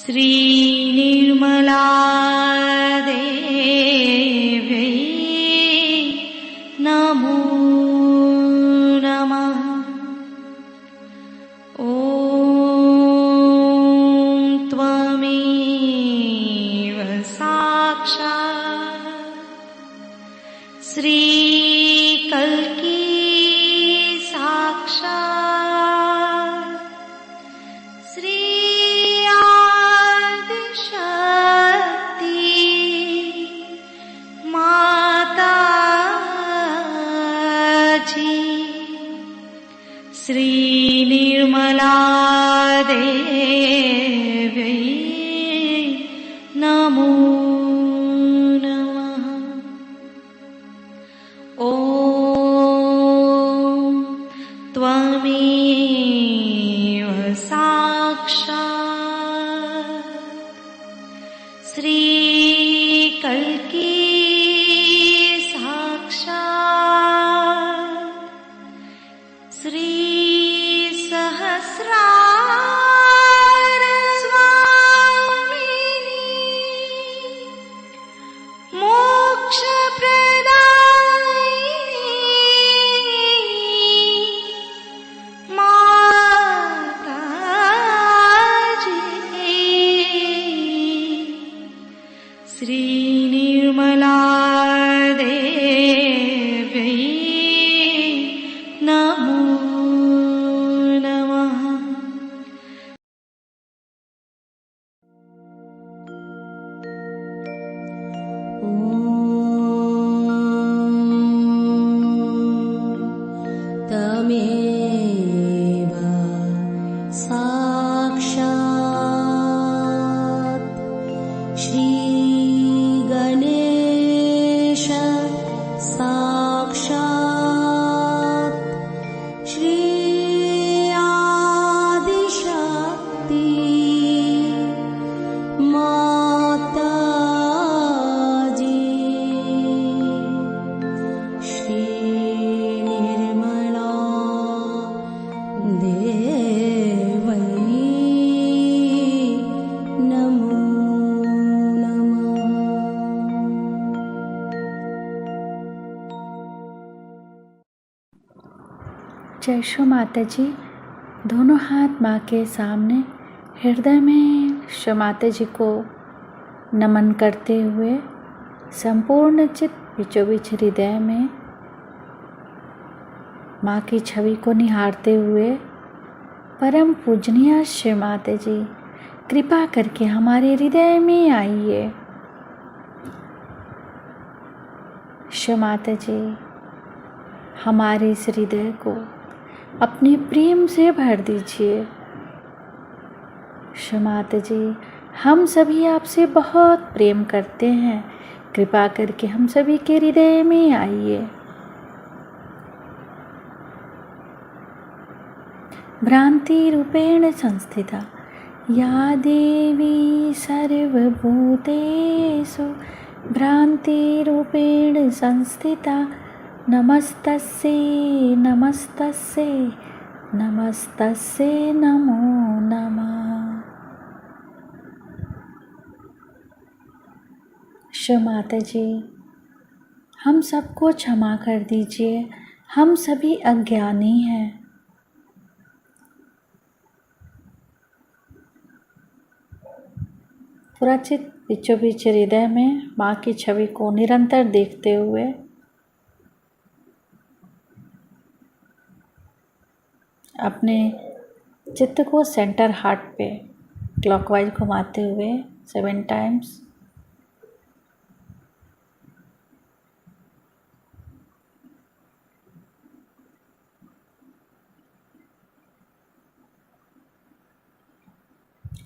श्री निर्मला देवी नमो नमः। ॐ त्वमेव साक्षात् श्री कल्की साक्षात् श्री आदिशक्ति माता जी। श्री निर्मला देवी नमो नमः। ॐ त्वमेव साक्षात् श्री कल्की साक्षात् श्री सहस्रार स्वामिनी मोक्ष प्रदायिनी माता जी। श्री निर्मला देवी नमो नमः। तमेव साक्षात् श्री गणेश साक्षात् श्री आदिशक्ति माता जी। श्री निर्मला देवी नमो नमः। जय शो माता जी। दोनों हाथ माँ के सामने हृदय में शो माता जी को नमन करते हुए संपूर्ण चित्त बीचों बीच हृदय में माँ की छवि को निहारते हुए परम पूजनीय श्री माता जी कृपा करके हमारे हृदय में आइए। श्री माता जी हमारे इस हृदय को अपने प्रेम से भर दीजिए। श्री माता जी हम सभी आपसे बहुत प्रेम करते हैं, कृपा करके हम सभी के हृदय में आइए। भ्रांति रूपेण संस्थिता या देवी सर्वभूतेषु भ्रांति रूपेण संस्थिता नमस्तस्यै नमस्तस्यै नमस्तस्यै नमो नमः। श्री माता जी हम सबको क्षमा कर दीजिए, हम सभी अज्ञानी हैं। पूरा चित्त बीचों बीच हृदय में माँ की छवि को निरंतर देखते हुए अपने चित्त को सेंटर हार्ट पे क्लॉकवाइज घुमाते हुए 7 टाइम्स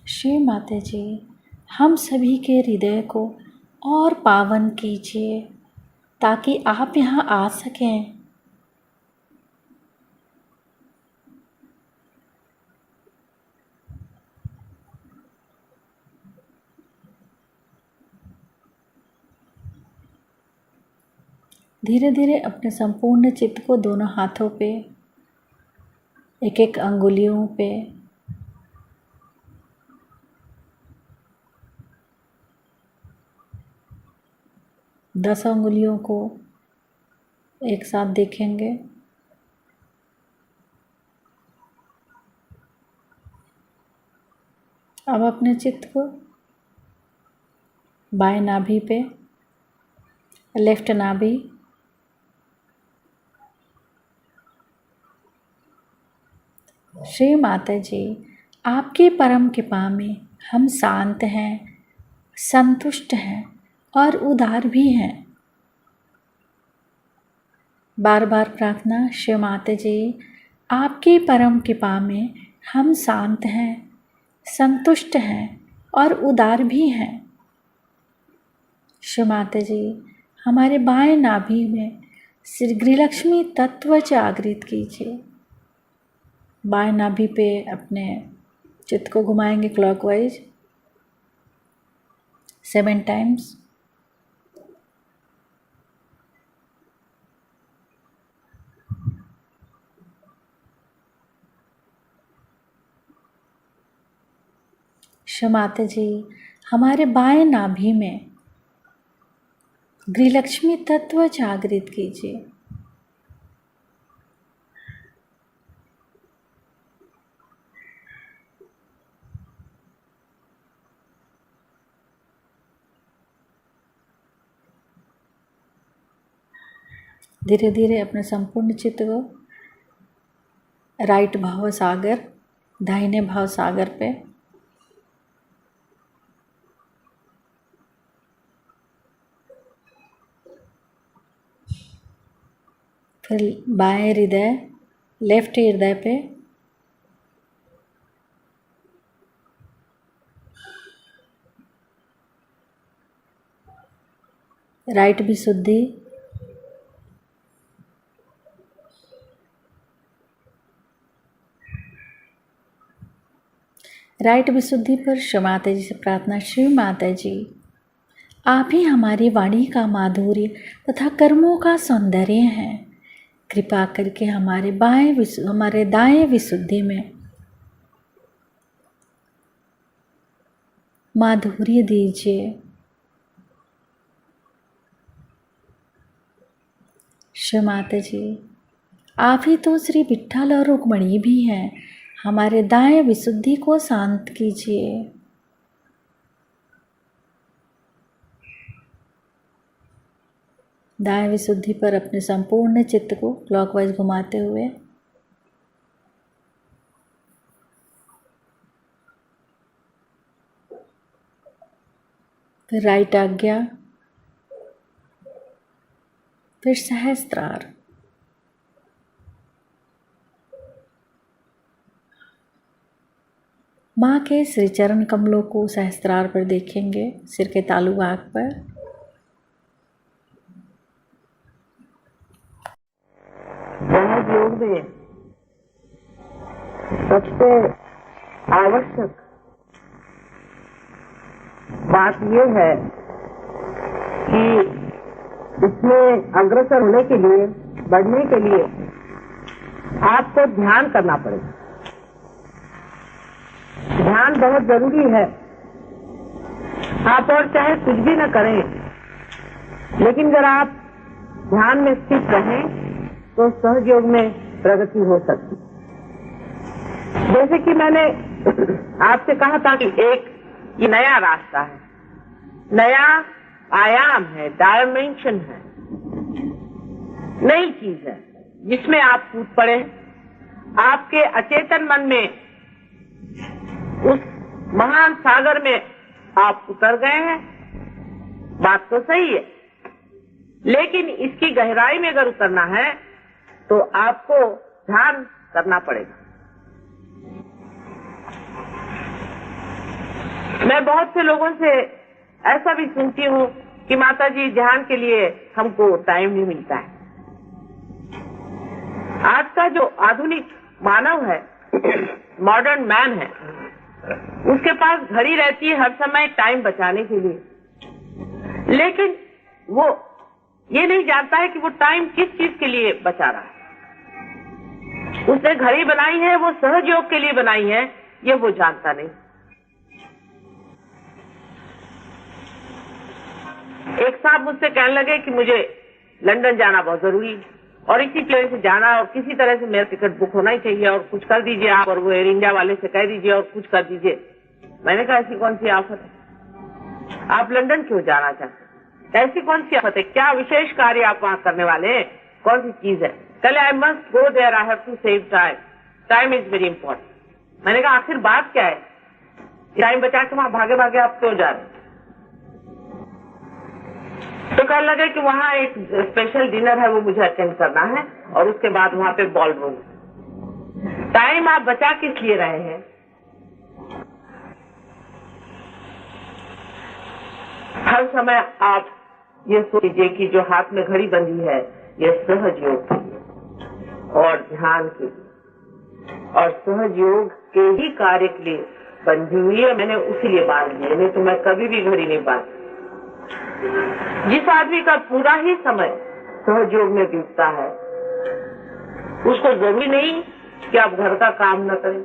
श्री माता जी हम सभी के हृदय को और पावन कीजिए ताकि आप यहाँ आ सकें। धीरे धीरे अपने संपूर्ण चित्त को दोनों हाथों पे एक एक अंगुलियों पे 10 उंगलियों को एक साथ देखेंगे। अब अपने चित्त को बाएं नाभि पे, लेफ्ट नाभि, श्री माता जी आपकी परम कृपा में हम शांत हैं, संतुष्ट हैं और उदार भी हैं। बार बार प्रार्थना, श्री माता जी आपकी परम कृपा में हम शांत हैं, संतुष्ट हैं और उदार भी हैं। श्री माता जी हमारे बाएं नाभि में श्री गृहलक्ष्मी तत्व जागृत कीजिए। बाएं नाभि पे अपने चित्त को घुमाएंगे क्लॉकवाइज 7 टाइम्स। श्री माता जी हमारे बाएं नाभि में गृहलक्ष्मी तत्व जागृत कीजिए। धीरे धीरे अपने संपूर्ण चित्त को राइट भाव सागर, दाहिने भाव सागर पे, फिर बाएं हृदय, लेफ्ट हृदय पे, राइट विशुद्धि, राइट विशुद्धि पर श्री माता जी से प्रार्थना, श्री माता जी आप ही हमारी वाणी का माधुर्य तथा कर्मों का सौंदर्य हैं। कृपा करके हमारे दाएं विशुद्धि में माधुर्य दीजिए। श्री माता जी आप ही तो श्री विठ्ठल और रुक्मणी भी हैं। हमारे दाएं विशुद्धि को शांत कीजिए। दाएं विशुद्धि पर अपने संपूर्ण चित्त को क्लॉकवाइज घुमाते हुए फिर राइट आज्ञा, फिर सहस्त्रार, माँ के श्री चरण कमलों को सहस्त्रार पर देखेंगे, सिर के तालु भाग पर। सहज योग में सबसे आवश्यक बात यह है कि इसमें अग्रसर होने के लिए, बढ़ने के लिए आपको ध्यान करना पड़ेगा। ध्यान बहुत जरूरी है। आप और चाहे कुछ भी न करें, लेकिन अगर आप ध्यान में स्थित रहें तो सहज योग में प्रगति हो सकती। जैसे कि मैंने आपसे कहा था कि एक ये नया रास्ता है, नया आयाम है, डायमेंशन है, नई चीज है जिसमें आप कूद पड़े। आपके अचेतन मन में उस महान सागर में आप उतर गए हैं। बात तो सही है, लेकिन इसकी गहराई में अगर उतरना है तो आपको ध्यान करना पड़ेगा। मैं बहुत से लोगों से ऐसा भी सुनती हूँ कि माता जी ध्यान के लिए हमको टाइम नहीं मिलता है। आज का जो आधुनिक मानव है, मॉडर्न मैन है, उसके पास घड़ी रहती है हर समय टाइम बचाने के लिए, लेकिन वो ये नहीं जानता है कि वो टाइम किस चीज के लिए बचा रहा है। उसने घड़ी बनाई है, वो सहज योग के लिए बनाई है, ये वो जानता नहीं। एक साहब मुझसे कहने लगे कि मुझे लंदन जाना बहुत जरूरी है और इसी प्लेन से जाना और किसी तरह से मेरा टिकट बुक होना ही चाहिए और कुछ कर दीजिए आप, और वो एयर इंडिया वाले से कह दीजिए और कुछ कर दीजिए। मैंने कहा ऐसी कौन सी आफत है, आप लंदन क्यों जाना चाहते हैं, ऐसी कौन सी आफत है, क्या विशेष कार्य आप वहां करने वाले हैं, कौन सी चीज है। कल I must go there, I have to save time, time is very important. मैंने कहा आखिर बात क्या है, टाइम बचा के वहां भागे भागे आप क्यों जा रहे हैं। तो कहने लगे कि वहाँ एक स्पेशल डिनर है वो मुझे अटेंड करना है और उसके बाद वहाँ पे बॉल रूम। टाइम आप बचा किस लिए रहे हैं, हर समय आप ये सोचिए कि जो हाथ में घड़ी बंधी है ये सहज योग के लिए और ध्यान के लिए और सहज योग के ही कार्य के लिए बंधी हुई है। मैंने उसी लिए बांध ली, नहीं तो मैं कभी भी घड़ी नहीं बांधती। जिस आदमी का पूरा ही समय सहयोग में बीतता है उसको जरूरी नहीं कि आप घर का काम न करें,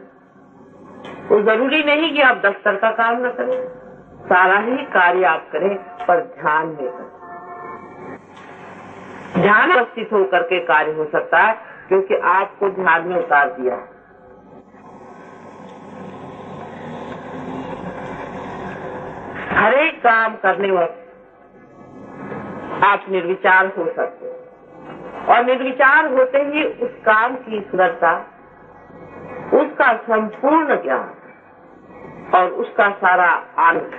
वो जरूरी नहीं कि आप दफ्तर का काम न करें, सारा ही कार्य आप करें पर ध्यान में करें। ध्यान उपस्थित होकर के कार्य हो सकता है क्योंकि आपको ध्यान में उतार दिया है। हर एक काम करने वक्त आप निर्विचार हो सकते हैं और निर्विचार होते ही उस काम की सुंदरता, उसका संपूर्ण ज्ञान और उसका सारा आनंद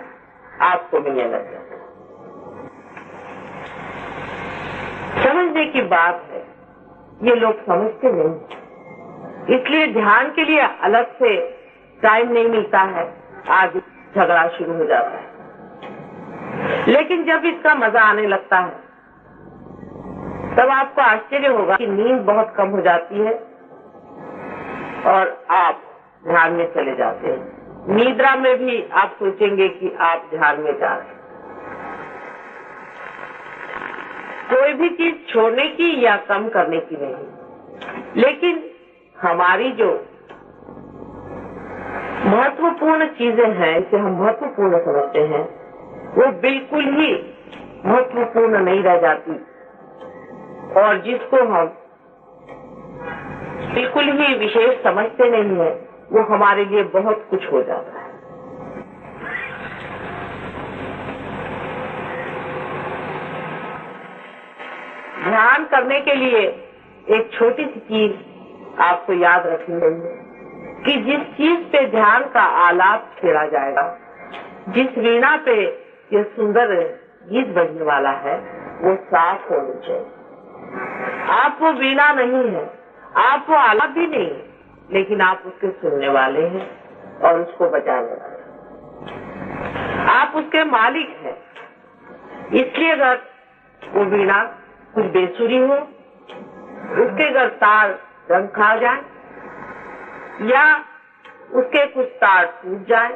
आपको मिलने लग जाता है। समझने की बात है, ये लोग समझते नहीं, इसलिए ध्यान के लिए अलग से टाइम नहीं मिलता है, आज झगड़ा शुरू हो जाता है। लेकिन जब इसका मजा आने लगता है तब आपको आश्चर्य होगा कि नींद बहुत कम हो जाती है और आप ध्यान में चले जाते हैं। निद्रा में भी आप सोचेंगे कि आप ध्यान में जा रहे हैं। कोई भी चीज छोड़ने की या कम करने की नहीं, लेकिन हमारी जो महत्वपूर्ण चीजें हैं, इसे हम महत्वपूर्ण समझते हैं, वो बिल्कुल ही महत्वपूर्ण नहीं रह जाती और जिसको हम बिल्कुल ही विशेष समझते नहीं है वो हमारे लिए बहुत कुछ हो जाता है। ध्यान करने के लिए एक छोटी सी चीज आपको याद रखनी है कि जिस चीज पे ध्यान का आलाप छेड़ा जाएगा, जिस वीणा पे ये सुंदर गीत बजने वाला है, वो साफ होनी चाहिए। आप वो वीणा नहीं है, आप वो आलाप भी नहीं, लेकिन आप उसके सुनने वाले हैं और उसको बजाने वाले, आप उसके मालिक हैं। इसलिए अगर वो वीणा कुछ बेसुरी हो, उसके अगर तार रंग खा जाए या उसके कुछ तार टूट जाए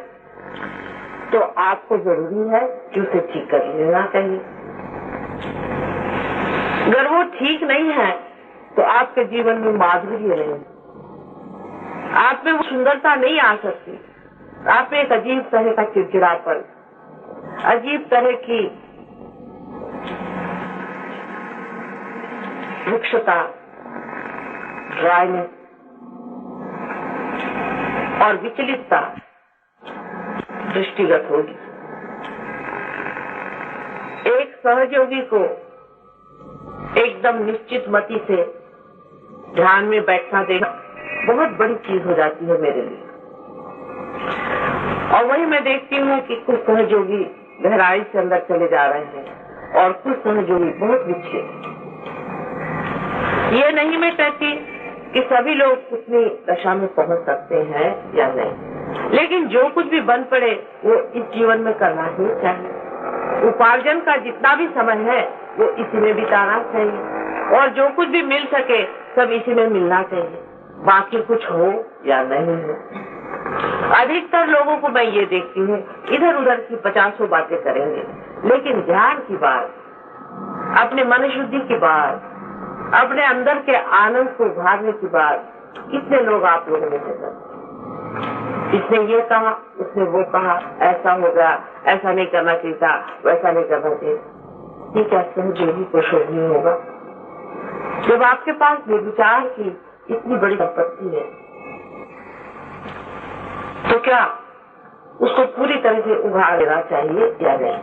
तो आपको जरूरी है कि उसे ठीक कर लेना चाहिए। अगर वो ठीक नहीं है तो आपके जीवन में माधुर्य नहीं, आप में वो सुंदरता नहीं आ सकती। आप में एक अजीब तरह का चिड़चिड़ापन, अजीब तरह की रुक्षता, ड्राइनेस और विचलितता दृष्टिगत होगी। एक सहयोगी को एकदम निश्चित मति से ध्यान में बैठना देखना बहुत बड़ी चीज हो जाती है मेरे लिए। और वही मैं देखती हूँ कि कुछ सहयोगी गहराई से अंदर चले जा रहे हैं और कुछ सहयोगी बहुत विचलित। ये नहीं मैं कहती कि सभी लोग उतनी दशा में पहुंच सकते हैं या नहीं, लेकिन जो कुछ भी बन पड़े वो इस जीवन में करना ही चाहिए। उपार्जन का जितना भी समय है वो इसी में बिताना चाहिए और जो कुछ भी मिल सके सब इसी में मिलना चाहिए, बाकी कुछ हो या नहीं हो। अधिकतर लोगों को मैं ये देखती हूँ इधर उधर की 50 बातें करेंगे, लेकिन ध्यान की बात, अपने मन शुद्धि की बात, अपने अंदर के आनंद को उभारने की बात कितने लोग आप लोगों में से करते। इसने ये कहा, उसने वो कहा, ऐसा हो गया, ऐसा नहीं करना चाहिए था, वैसा नहीं करना चाहिए। ये क्या सहयोगी को शोभनीय होगा? जब आपके पास निर्विचार की इतनी बड़ी संपत्ति है तो क्या उसको पूरी तरह से उगाड़ देना चाहिए या नहीं?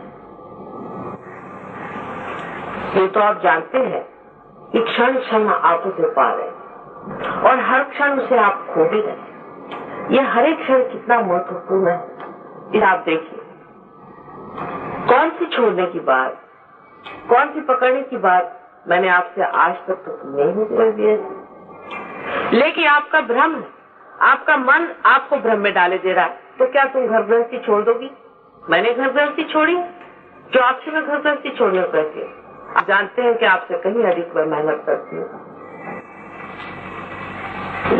ये तो आप जानते हैं कि क्षण क्षण आप उसे पा रहे और हर क्षण उसे आप खो भी रहे। ये हर एक क्षण कितना महत्वपूर्ण है, इसे आप देखिए। कौन सी छोड़ने की बात, कौन सी पकड़ने की बात मैंने आपसे आज तक तो नहीं कर दिया, लेकिन आपका भ्रम है, आपका मन आपको भ्रम में डाले दे रहा है। तो क्या तुम घर गृहस्थी छोड़ दोगी? मैंने घर गृहस्थी छोड़ी, जो आपसे मैं घर गृहस्थी छोड़ने को कहती हूँ। आप जानते हैं कि आपसे कहीं अधिक मैं मेहनत करती हूँ,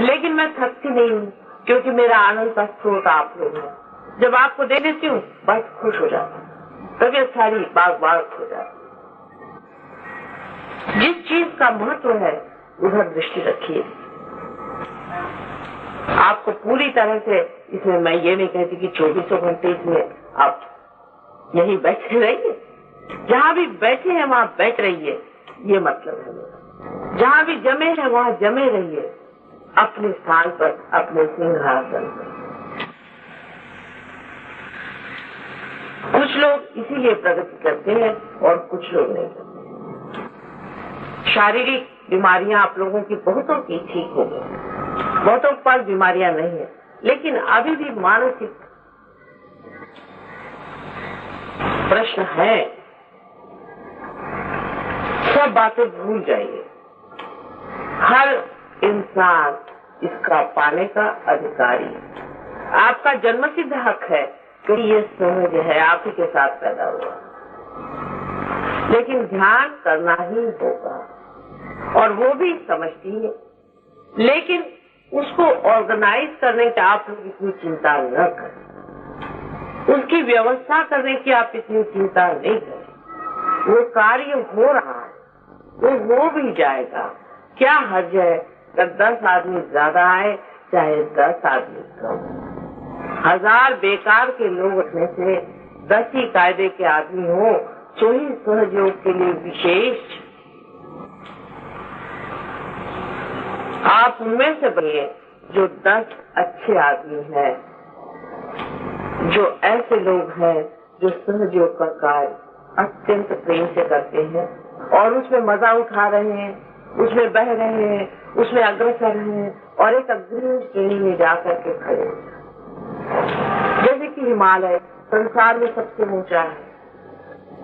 लेकिन मैं थकती नहीं हूँ, क्योंकि मेरा आनंद का स्रोत आप लोग हैं। जब आपको दे देती हूँ बस खुश हो जाता हूँ, तबीयत सारी बाग बाग हो जाती। जिस चीज का महत्व है उधर दृष्टि रखिए। आपको पूरी तरह से इसमें मैं ये नहीं कहती कि 24 घंटे इसमें आप यही बैठे रहिए। जहाँ भी बैठे हैं वहाँ बैठ रहिए, ये मतलब है मेरा। जहाँ भी जमे हैं वहाँ जमे रहिए, अपने स्थान पर, अपने सिंहासन पर। कुछ लोग इसीलिए प्रगति करते हैं और कुछ लोग नहीं करते। शारीरिक बीमारियां आप लोगों की बहुतों की ठीक हो गई, बहुतों के पास बीमारियां नहीं है, लेकिन अभी भी मानसिक प्रश्न है। सब बातें भूल जाइए। हर इंसान इसका पाने का अधिकारी है। आपका जन्मसिद्ध हक है कि ये सहज है, आप ही के साथ पैदा हुआ, लेकिन ध्यान करना ही होगा और वो भी समझती है, लेकिन उसको ऑर्गेनाइज करने की आप लोग इतनी चिंता न करें, उसकी व्यवस्था करने की आप इतनी चिंता नहीं करें। वो कार्य हो रहा है, वो हो भी जाएगा। क्या हर्ज है कि 10 आदमी ज्यादा आए चाहे 10 आदमी कम। 1000 बेकार के लोग उसमें से 10 ही कायदे के आदमी हो, तो ही सहयोग के लिए विशेष। आप उनमें से बनिए जो 10 अच्छे आदमी हैं, जो ऐसे लोग हैं जो सहयोग का कार्य अत्यंत प्रेम से करते हैं और उसमें मजा उठा रहे हैं, उसमें बह रहे हैं, उसमें अग्रसर हैं और एक अग्रणी श्रेणी में जाकर के खड़े हैं। जैसे कि हिमालय संसार में सबसे ऊंचा है,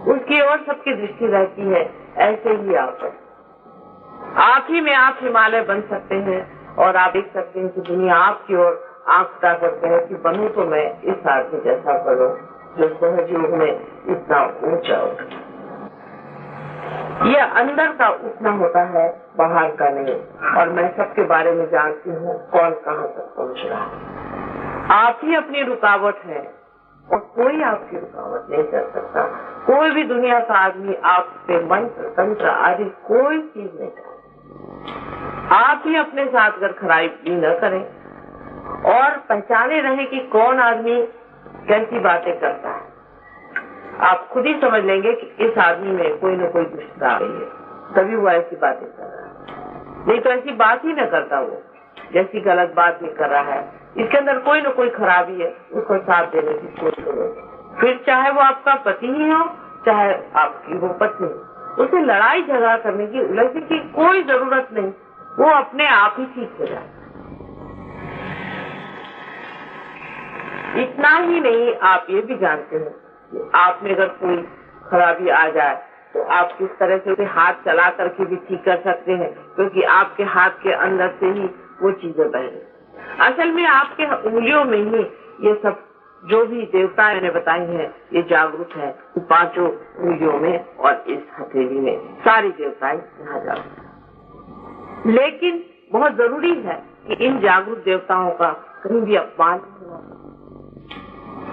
उसकी ओर सबकी दृष्टि रहती है, ऐसे ही आप ही में आप हिमालय बन सकते हैं और आप देख सकते हैं कि दुनिया आपकी ओर आंख उठा करते हैं कि बनूं तो मैं इस आदमी जैसा बनूं जो सहयोग में इतना ऊंचा उठे। यह अंदर का उठना होता है, बाहर का नहीं। और मैं सबके बारे में जानती हूँ कौन कहाँ तक पहुँच रहा है। आप ही अपनी रुकावट है और कोई आपकी रुकावट नहीं कर सकता। कोई भी दुनिया का आदमी आप पे मंत्र तंत्र आदि कोई चीज नहीं करे। आप ही अपने साथ अगर खराबी न करें और पहचाने रहे कि कौन आदमी कैसी बातें करता है, आप खुद ही समझ लेंगे कि इस आदमी में कोई न कोई दुष्टता आ रही है, तभी वो ऐसी बातें कर रहा है। नहीं तो ऐसी बात ही न करता वो, जैसी गलत बात भी कर रहा है। इसके अंदर कोई न कोई खराबी है, उसको साथ देने की कोशिश करो। फिर चाहे वो आपका पति ही हो, चाहे आपकी वो पत्नी, उसे लड़ाई झगड़ा करने की, उलझने की कोई जरूरत नहीं, वो अपने आप ही ठीक हो जाए। इतना ही नहीं, आप ये भी जानते हैं कि आप में अगर कोई खराबी आ जाए तो आप किस तरह से उसे हाथ चला करके भी ठीक कर सकते हैं, क्योंकि आपके हाथ के अंदर से ही वो चीजें बह रही। असल में आपके उंगलियों में ही ये सब जो भी देवताएं मैंने बताई हैं ये जागरूक है। 5 उंगलियों में और इस हथेली में सारी देवताएं यहाँ जागरूक है। लेकिन बहुत जरूरी है कि इन जागरूक देवताओं का कहीं भी अपमान नहीं हो।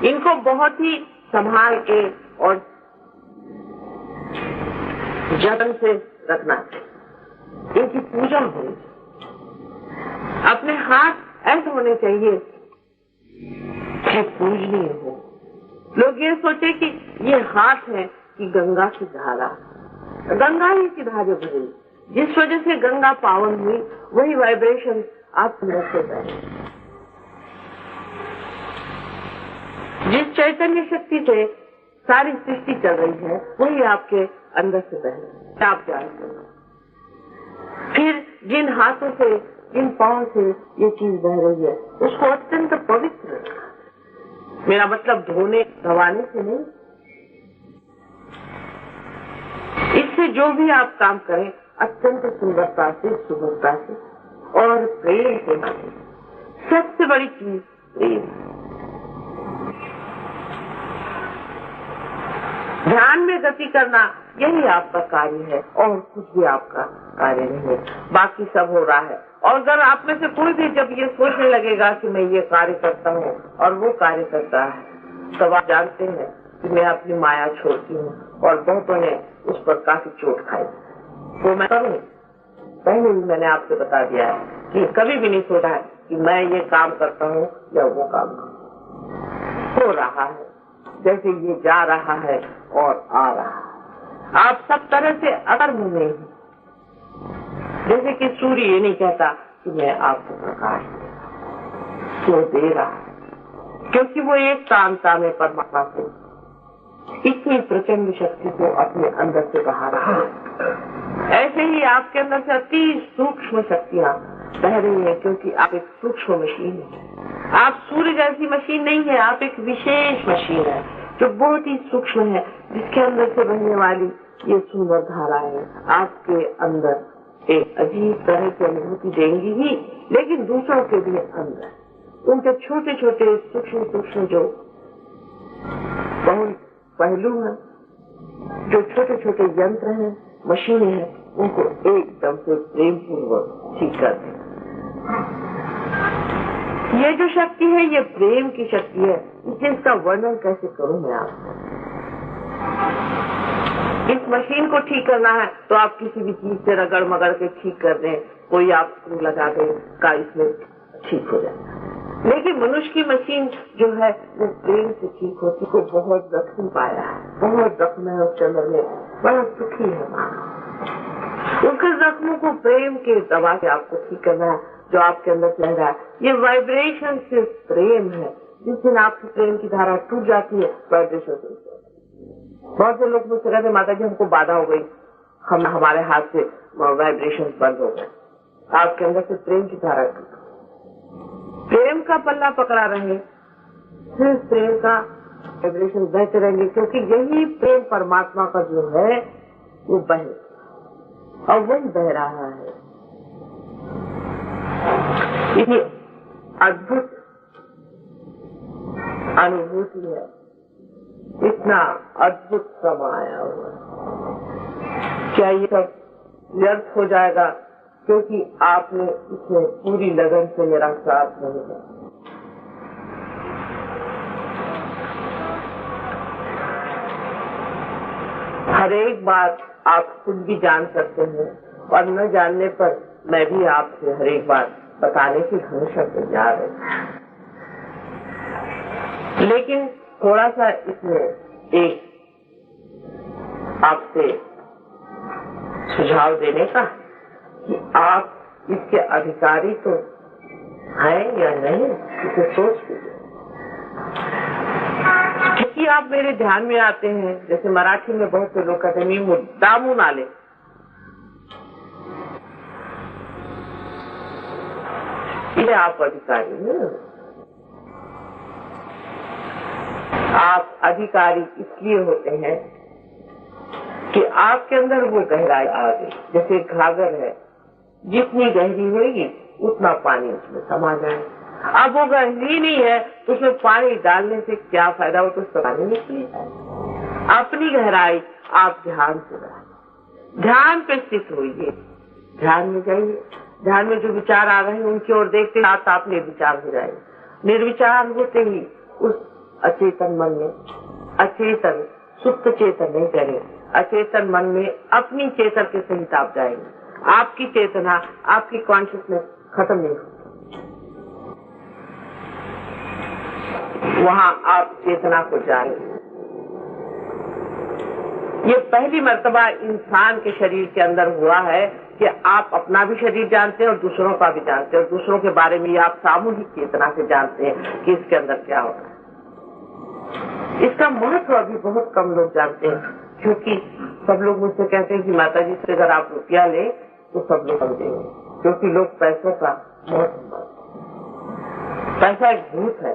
इनको बहुत ही संभाल के और जतन से रखना चाहिए। इनकी पूजा होनी चाहिए। अपने हाथ ऐसे होने चाहिए कि पूजनीय हो। लोग ये सोचे कि ये हाथ है कि गंगा की धारा, गंगा ही सीधा जो बही, जिस वजह से गंगा पावन हुई, वही वाइब्रेशन आप अंदर से बहे। जिस चैतन्य शक्ति से सारी सृष्टि चल रही है, वही आपके अंदर से बहे, आप जानते हैं। फिर जिन हाथों से, जिन पांव से ये चीज बह रही है, उसको अत्यंत पवित्र, मेरा मतलब धोने धवाने से नहीं, इससे जो भी आप काम करें अत्यंत सुंदरता से, सुगमता से और प्रेम से करें। सबसे बड़ी चीज प्रेम। ध्यान में गति करना यही आपका कार्य है और कुछ भी आपका कार्य नहीं है, बाकी सब हो रहा है। और अगर आप में से कोई भी जब ये सोचने लगेगा कि मैं ये कार्य करता हूँ और वो कार्य करता है, तब आप जानते हैं कि मैं अपनी माया छोड़ती हूँ और बहुतों ने उस पर काफी चोट खाई। तो मैं करूँ, पहले ही मैंने आपसे बता दिया है कि कभी भी नहीं सोचा है कि मैं ये काम करता हूँ या वो काम हो रहा है, जैसे ये जा रहा है और आ रहा है। आप सब तरह से अकर्म में हैं। जैसे कि सूर्य ये नहीं कहता कि मैं आपको प्रकाश क्यों दे रहा है, क्योंकि वो एक कांता में परमात्मा से इतनी प्रचंड शक्ति को अपने अंदर से बहा रहा है। ऐसे ही आपके अंदर से अति सूक्ष्म शक्तियाँ बह रही है, क्योंकि आप एक सूक्ष्म मशीन है। आप सूर्य जैसी मशीन नहीं है, आप एक विशेष मशीन है जो बहुत ही सूक्ष्म है, जिसके अंदर से बहने वाली ये सुंदर धाराएं आपके अंदर एक अजीब तरह की अनुभूति देंगी ही, लेकिन दूसरों के भी अंदर उनके छोटे छोटे सूक्ष्म सूक्ष्म जो बहुत पहलू हैं, जो छोटे छोटे यंत्र हैं, मशीनें हैं, उनको एकदम से प्रेम पूर्वक ठीक कर दें। ये जो शक्ति है, ये प्रेम की शक्ति है। इसका वर्णन कैसे करूं मैं आपको? इस मशीन को ठीक करना है तो आप किसी भी चीज से रगड़ मगड़ के ठीक कर दें, कोई आप स्क्रू लगा दें का इसमें ठीक हो जाए। लेकिन मनुष्य की मशीन जो है वो प्रेम से ठीक होती, को बहुत जख्म पाया है, बहुत जख्म है उस चंद्र में, बड़ा सुखी है मानो। उसके जख्मों को प्रेम के दवा से आपको ठीक करना है, जो आपके अंदर चल रहा है। ये वाइब्रेशन सिर्फ प्रेम है। जिस दिन आपकी प्रेम की धारा टूट जाती है, वाइब्रेशन से बहुत से लोग मुझसे कहते, माता जी हमको बाधा हो गई, हमारे हाथ से वाइब्रेशन बंद हो गए। आपके अंदर से प्रेम की धारा टूट, प्रेम का पल्ला पकड़ा रहे, सिर्फ प्रेम का वाइब्रेशन बहते रहेंगे, क्योंकि यही प्रेम परमात्मा का जो है वो बहे, और वही बह रहा है। इतनी अद्भुत अनुभूति है, इतना अद्भुत समय आया हुआ। क्या ये सब व्यर्थ हो जाएगा क्योंकि आपने इसमें पूरी लगन से मेरा साथ नहीं दिया? हर एक बात आप खुद भी जान सकते हैं, और न जानने पर मैं भी आपसे हर एक बात बताने की हमेशा तैयार है। लेकिन थोड़ा सा इसमें एक आपसे सुझाव देने का कि आप इसके अधिकारी तो हैं या नहीं, इसे सोच लीजिए। क्योंकि आप मेरे ध्यान में आते हैं, जैसे मराठी में बहुत से लोग कहते हैं मी मुद्दामून आले, ये आप अधिकारी नहीं। आप अधिकारी इसलिए होते हैं कि आपके अंदर वो गहराई आ गई। जैसे घाघर है, जितनी गहरी होगी उतना पानी उसमें समा जाए। अब वो गहरी नहीं है तो उसमें पानी डालने से क्या फायदा, वो तो पानी निकली है। अपनी गहराई आप ध्यान से रहे, ध्यान पे स्थित होइए, ध्यान में जाइए। ध्यान में जो विचार आ रहे हैं उनकी ओर देखते साथ आप निर्विचार हो जाएंगे। निर्विचार होते ही उस अचेतन मन में, अचेतन सुप्त चेतन नहीं करें, अचेतन मन में अपनी चेतन के सहित आप जाएंगे। आपकी चेतना, आपकी कॉन्शियसनेस खत्म नहीं होती, वहाँ आप चेतना को जाएंगे। ये पहली मर्तबा इंसान के शरीर के अंदर हुआ है कि आप अपना भी शरीर जानते हैं और दूसरों का भी जानते हैं, और दूसरों के बारे में आप सामूहिक चेतना से जानते हैं कि इसके अंदर क्या हो रहा है। इसका महत्व अभी बहुत कम लोग जानते हैं, क्योंकि सब लोग मुझसे कहते हैं कि माता जी से अगर आप रुपया ले तो सब लोग समझेंगे, क्योंकि लोग पैसों का महत्व, पैसा एक भूत है।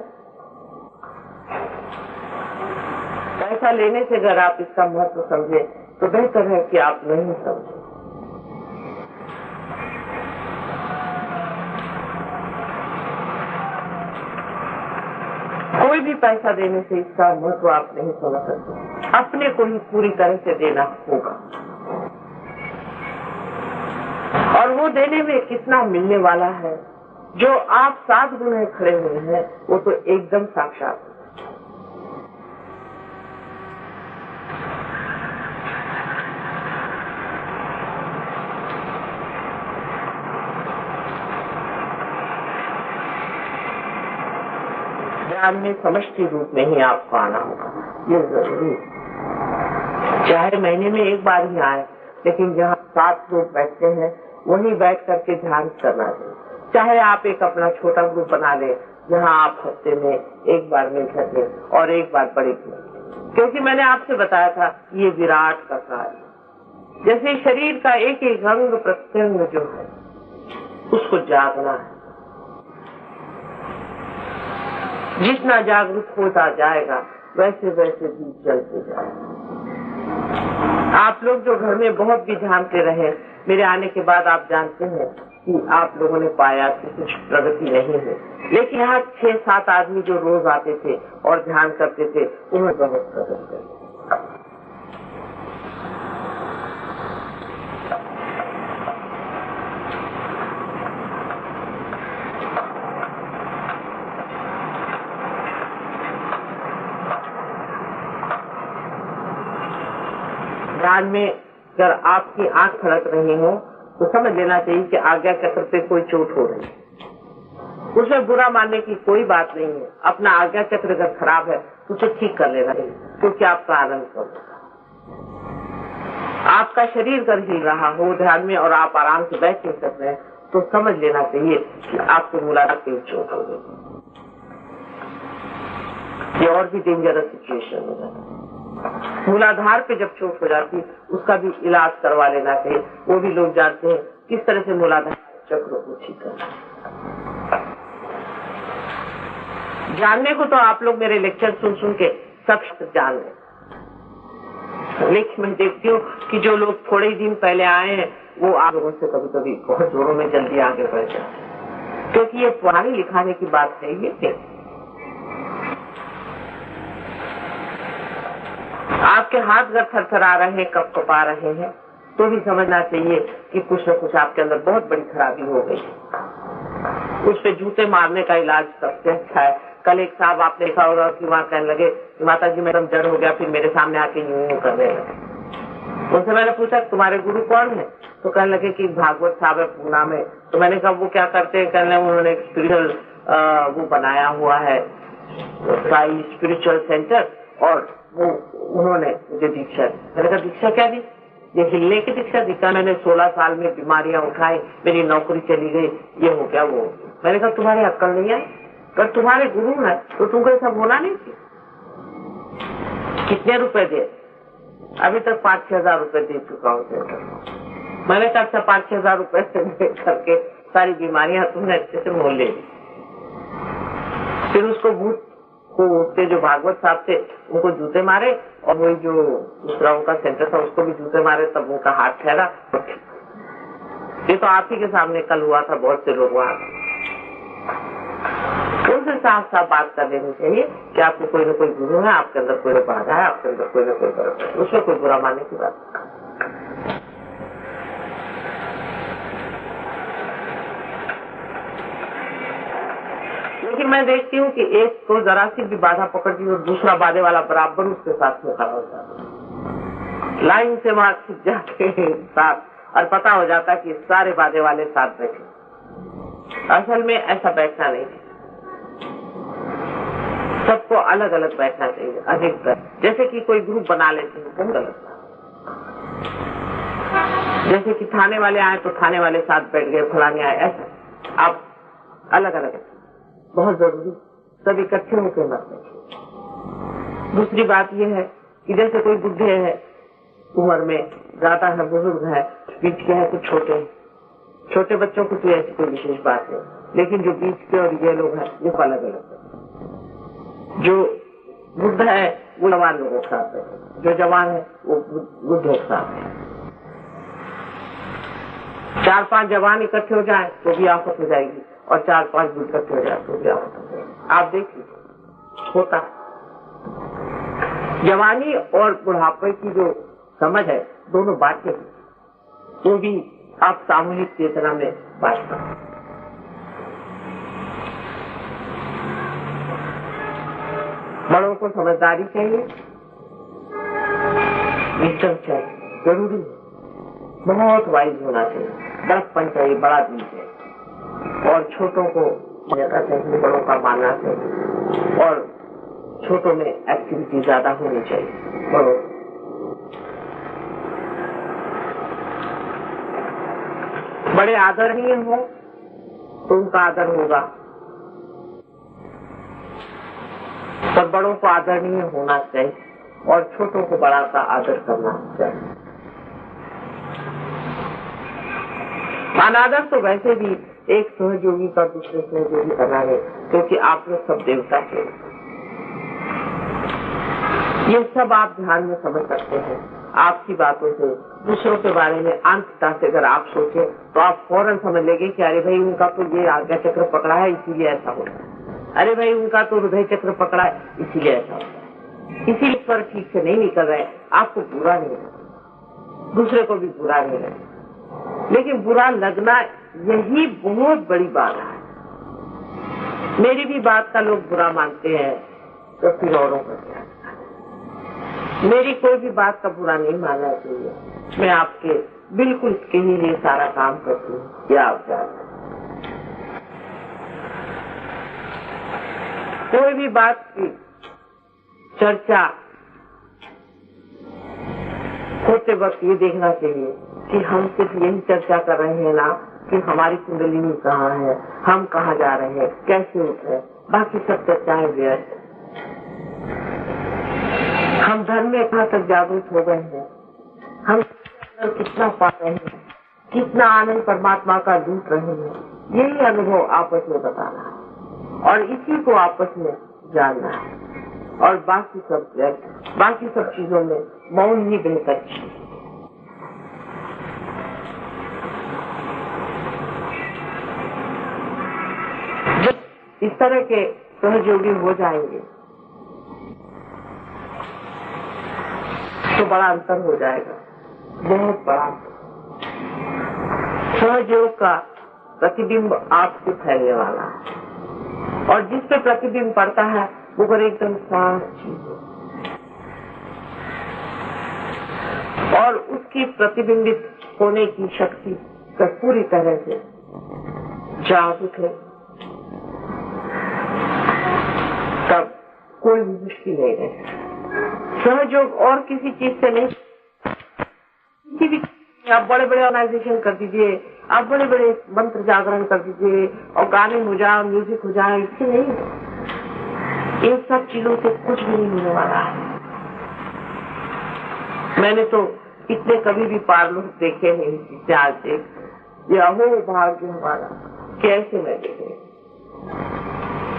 पैसा लेने से अगर आप इसका महत्व समझे तो बेहतर है कि आप नहीं समझे। कोई भी पैसा देने से इसका महत्व आप नहीं समझ सकते। अपने को ही पूरी तरह से देना होगा, और वो देने में कितना मिलने वाला है। जो आप 7 गुण खड़े हुए हैं वो तो एकदम साक्षात है। ध्यान में समष्टि रूप में ही आपको आना होगा, ये जरूरी। चाहे महीने में एक बार ही आए, लेकिन जहाँ 7 लोग बैठते हैं वहीं बैठ करके ध्यान करना चाहिए। चाहे आप एक अपना छोटा ग्रुप बना ले, जहाँ आप हफ्ते में एक बार मिल सके और एक बार बड़े, क्योंकि मैंने आपसे बताया था ये विराट का कार्य। जैसे शरीर का एक एक अंग प्रत्यंग जो है उसको जागना है, जितना जागरूक होता जाएगा वैसे वैसे भी चलते जाएगा। आप लोग जो घर में बहुत भी ध्यानते रहे, मेरे आने के बाद आप जानते हैं कि आप लोगों ने पाया कि कुछ प्रगति नहीं है, लेकिन यहाँ 6-7 आदमी जो रोज आते थे और ध्यान करते थे उन्होंने बहुत प्रगति की। ध्यान में अगर आपकी आंख खड़क रही हो तो समझ लेना चाहिए कि आज्ञा चक्र पे कोई चोट हो रही है। उसमें बुरा मानने की कोई बात नहीं है। अपना आज्ञा चक्र अगर खराब है तो उसे ठीक कर लेना चाहिए, क्योंकि आपका आनंद कर आपका शरीर अगर हिल रहा हो ध्यान में और आप आराम से बैठ नहीं सकते हैं तो समझ लेना चाहिए कि आपको मूलाधार पे चोट हो गई। ये और भी डेंजरस सिचुएशन हो जाता है। मूलाधार पे जब चोट हो जाती उसका भी इलाज करवा लेना चाहिए। वो भी लोग जानते हैं किस तरह से मूलाधार चक्र को ठीक करना। जानने को तो आप लोग मेरे लेक्चर सुन के सब जान लें, लेकिन मैं देखती हूँ कि जो लोग थोड़े ही दिन पहले आए हैं वो आप लोगों से कभी कभी बहुत जोरों में जल्दी आगे बढ़ जाते हैं, क्योंकि ये पुराने लिखाने की बात है। ये आपके हाथ अगर थरथरा रहे हैं, कपकपा रहे हैं, तो भी समझना चाहिए कि कुछ न कुछ आपके अंदर बहुत बड़ी खराबी हो गई। उस पे जूते मारने का इलाज सबसे अच्छा है। कल एक साहब आपने देखा होगा कि वहाँ कहने लगे कि माता जी मैं जड़ हो गया, फिर मेरे सामने आके यूं करने लगे। उनसे मैंने पूछा तुम्हारे गुरु कौन है? तो कहने लगे कि भागवत साहब है पूना में। तो मैंने कहा वो क्या करते हैं? कहने उन्होंने एक स्पिरिचुअल वो बनाया हुआ है, स्पिरिचुअल सेंटर, और वो उन्होंने मुझे दीक्षा दी। मैंने कहा दीक्षा क्या दी? ये हिलने की दीक्षा दी। मैंने 16 साल में बीमारियां उठाई, मेरी नौकरी चली गई, ये हो गया वो। मैंने कहा तुम्हारी अक्ल नहीं आई? पर तुम्हारे गुरु है तो तुमको ये सब होना नहीं चाहिए। कितने रुपए दे? अभी तक 5-6 हजार रुपए दे चुका हूँ सेंटर। मैंने कहा अच्छा 5-6 हजार रुपए से करके सारी बीमारियां तुमने अच्छे से मोल ले ली। फिर उसको भूत को उसके जो भागवत साहब थे उनको जूते मारे, और वही जो दूसरा उनका सेंटर था उसको भी जूते मारे, तब उनका हाथ ठहरा। ये तो आप ही के सामने कल हुआ था, बहुत से लोग वहाँ। उनसे साफ साफ बात कर लेनी चाहिए कि आपको कोई न कोई गुरु है, आपके अंदर कोई न बाधा है, आपके अंदर कोई न कोई गलत है, उसमें कोई बुरा मानने की बात नहीं। लेकिन मैं देखती हूँ कि एक को जरा सी भी बाधा पकड़ती और दूसरा बाधे वाला बराबर उसके साथ में खड़ा हो जाता है, लाइन से वहां खिंच जाते हैं साथ, और पता हो जाता कि सारे बाधे वाले साथ बैठे। असल में ऐसा बैठना नहीं है, सबको अलग अलग बैठना चाहिए। अधिक जैसे कि कोई ग्रुप बना लेते हैं, वो गलत। जैसे कि थाने वाले आए तो थाने वाले साथ बैठ गए, फलाने आए, ऐसा आप अलग अलग। बहुत जरूरी सब इकट्ठे होकर मत बैठिए। दूसरी बात यह है कि जैसे कोई बुढ़े है, उम्र में ज्यादा है, बुजुर्ग है, बीच के है तो छोटे बच्चों को तो ऐसी कोई विशेष बात है, लेकिन जो बीच के और ये लोग हैं ये अलग अलग है। जो बुढ़ा है वो जवान लोगों के साथ है, जो जवान है वो बुढ़े के साथ है। 4-5 जवान इकट्ठे हो जाए तो भी आफत हो जाएगी, और 4-5 बुढ़े इकट्ठे हो जाए तो भी आफत हो जाएगी। आप देख लीजिए, होता जवानी और बुढ़ापे की जो समझ है, दोनों बातें वो भी आप सामूहिक चेतना में बांटता। बड़ों को समझदारी चाहिए, विजडम चाहिए, जरूरी है, बहुत वाइज होना चाहिए, बड़प्पन चाहिए, बड़ा बीज है, और छोटों को चाहिए, बड़ों का मानना चाहिए, और छोटों में एक्टिविटी ज्यादा होनी चाहिए। बड़ों बड़े आदरणीय हो तो उनका आदर होगा, पर बड़ों को आदरणीय होना चाहिए और छोटों को बड़ा का आदर करना चाहिए। अनादर तो वैसे भी एक सहयोगी का दूसरे सहयोगी बना है, क्योंकि आप लोग सब देवता के। ये सब आप ध्यान में समझ सकते हैं। आपकी बातों से दूसरों के बारे में अंतता से अगर आप सोचे तो आप फौरन समझ लेंगे कि अरे भाई उनका तो ये आज्ञा चक्र पकड़ा है इसीलिए ऐसा होता है, अरे भाई उनका तो हृदय चक्र पकड़ा है इसीलिए ऐसा होता है, इसीलिए पर ठीक से नहीं निकल रहे। आपको बुरा नहीं लगे, दूसरे को भी बुरा नहीं लगे, लेकिन बुरा लगना यही बहुत बड़ी बात है। मेरी भी बात का लोग बुरा मानते हैं तो फिर औरों का क्या। मेरी कोई भी बात का बुरा नहीं मानना चाहिए। मैं आपके बिल्कुल इसके ही लिए सारा काम करती हूँ, क्या आप जानते हैं। कोई भी बात की चर्चा होते वक्त ये देखना चाहिए कि हम सिर्फ यही चर्चा कर रहे हैं ना, कि हमारी कुंडलिनी कहाँ है, हम कहाँ जा रहे हैं, कैसे उठ रहे हैं, बाकी सब चर्चाएं व्यर्थ। हम धर्म में कहाँ तक जागरूक हो गए हैं, हम कितना पा रहे हैं, कितना आनंद परमात्मा का लूट रहे हैं, यही अनुभव आपस में बताना है और इसी को आपस में जानना है। और बाकी सब चीजों में मौन ही बेहतर चीज। जब इस तरह के सहयोगी हो जाएंगे तो बड़ा अंतर हो जाएगा, बहुत बड़ा। सहयोग का प्रतिबिंब आपसे फैलने वाला है, और जिस पे प्रतिबिंब पड़ता है वो कर एकदम साफ चीज है, और उसकी प्रतिबिंबित होने की शक्ति का पूरी तरह से जागरूक है, तब कोई मुश्किल नहीं है। सहयोग और किसी चीज से नहीं, किसी भी आप बड़े बड़े ऑर्गेनाइजेशन कर दीजिए, आप बड़े बड़े मंत्र जागरण कर दीजिए और गाने हो जाए, म्यूजिक हो जाए, इससे नहीं। इन सब चीजों से कुछ भी नहीं होने वाला है। मैंने तो इतने कभी भी पार लोग देखे नहीं जिससे आज देख ये अहो भाग्य हमारा कैसे मैं देखे।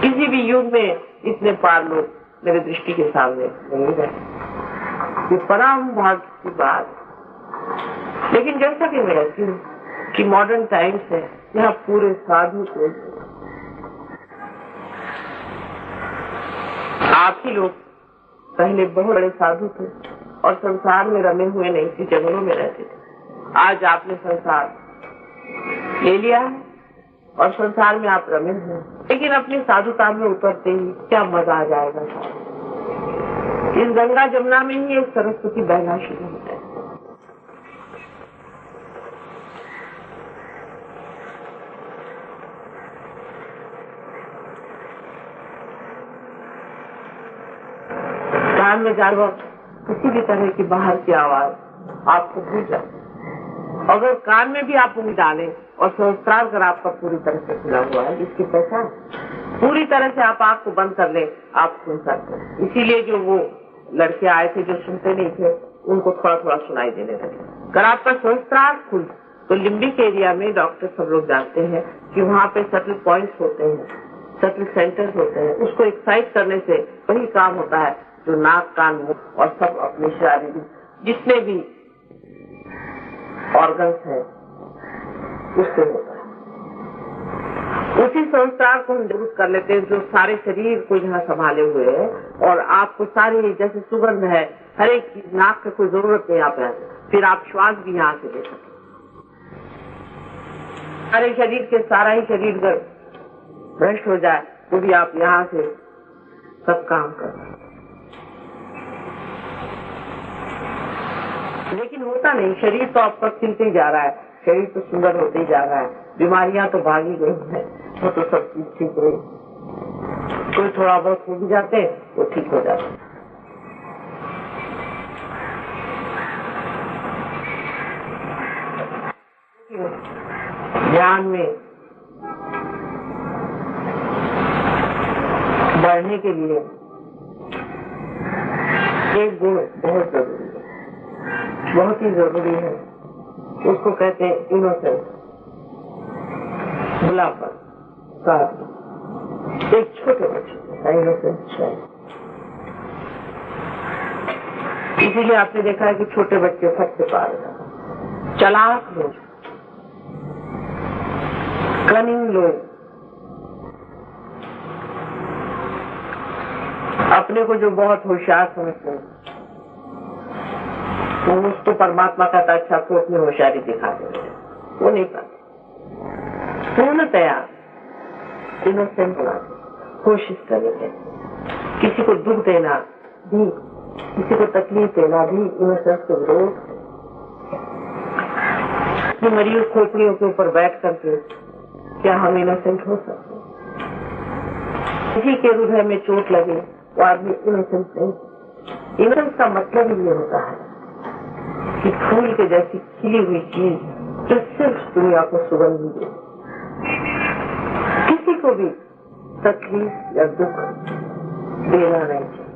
किसी भी युग में इतने पार लोग मेरे दृष्टि के सामने नहीं रहे, ये परम भाग्य की बात। लेकिन जैसा कि मैं कहती हूँ कि मॉडर्न टाइम्स है, यहाँ पूरे साधु को आप ही लोग पहले बहुत बड़े साधु थे और संसार में रमे हुए नहीं थे, जंगलों में रहते थे। आज आपने संसार ले लिया है और संसार में आप रमे हुए, लेकिन अपनी साधुता में उतरते ही क्या मजा आ जाएगा। इस गंगा जमुना में ही एक सरस्वती बहना शुरू हो जाए। कान में जाए वक्त किसी भी तरह की बाहर की आवाज आपको भूल जाए। अगर कान में भी आप उंगली डालें और सहस्त्रार अगर आपका पूरी तरह से खुला हुआ है, इसकी पहचान पूरी तरह से आप आँख को बंद कर ले, आप सुन सकते हैं। इसीलिए जो वो लड़के आए थे जो सुनते नहीं थे, उनको थोड़ा थोड़ा सुनाई देने लगे। अगर आपका सहस्त्रार खुल तो लिम्बिक एरिया में डॉक्टर सब लोग जानते हैं कि वहाँ पे सटल पॉइंट्स होते हैं, सटल सेंटर्स होते हैं। उसको एक्साइट करने से वही काम होता है जो नाक, कान, मुंह और सब अपने शारीरिक जितने भी ऑर्गन्स हैं उससे होता है। उसी संस्कार को हम दुरुस्त कर लेते हैं जो सारे शरीर को यहाँ संभाले हुए है, और आपको सारी जैसे सुगंध है, हर एक चीज, नाक की कोई जरूरत नहीं आप है, फिर आप श्वास भी यहाँ से ले सकते। सारे शरीर के सारा ही शरीर अगर भ्रष्ट हो जाए तो भी आप यहाँ से सब काम कर सकते। लेकिन होता नहीं, शरीर तो आपका खिलते ही जा रहा है, शरीर तो सुंदर होते ही जा रहा है, बीमारियां तो भागी गई है, वो तो सब चीज ठीक रही। कोई थोड़ा बहुत हो भी जाते वो ठीक हो जाते। ध्यान में बढ़ने के लिए एक गुण बहुत जरूरी है, बहुत ही जरूरी है। उसको कहते हैं इनोसेंस, भुलापन। एक छोटे बच्चे का इनोसेंस है। इसीलिए आपने देखा है कि छोटे बच्चे सबसे पार चालाक लोग, कनिंग लोग, अपने को जो बहुत होशियार समझते हैं, तो उसको परमात्मा का अच्छा को अपनी होशियारी दिखा देते हैं, वो नहीं पाते। पूर्णतया इनोसेंट होना कोशिश करेंगे। किसी को दुख देना भी, किसी को तकलीफ देना भी इनोसेंस के विरोध। मरीज खोपड़ियों के ऊपर बैठ करके क्या हम इनोसेंट हो सकते? किसी के हृदय में चोट लगे वो आदमी इनोसेंट नहीं। इनोसेंस का मतलब ये होता है कि फूल के जैसी खिली हुई चीज जो सिर्फ दुनिया को सुगंध दे, किसी को भी तकलीफ या दुख देना नहीं चाहिए।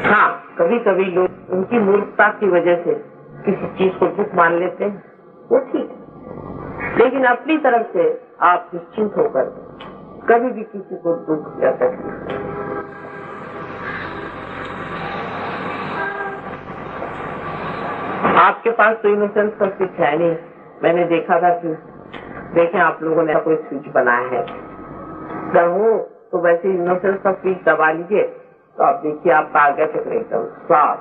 हाँ, कभी कभी लोग उनकी मूर्खता की वजह से किसी चीज को दुख मान लेते हैं, वो ठीक है, लेकिन अपनी तरफ से आप निश्चिंत होकर कभी भी किसी को दुख या तकलीफ। आपके पास तो इनोसेंस का स्विच है नहीं। मैंने देखा था कि देखें आप लोगों ने कोई स्विच बनाया है, जब वो तो वैसे इनोसेंस का स्विच दबा लीजिए तो आप देखिए आपका आगे तक एकदम साफ।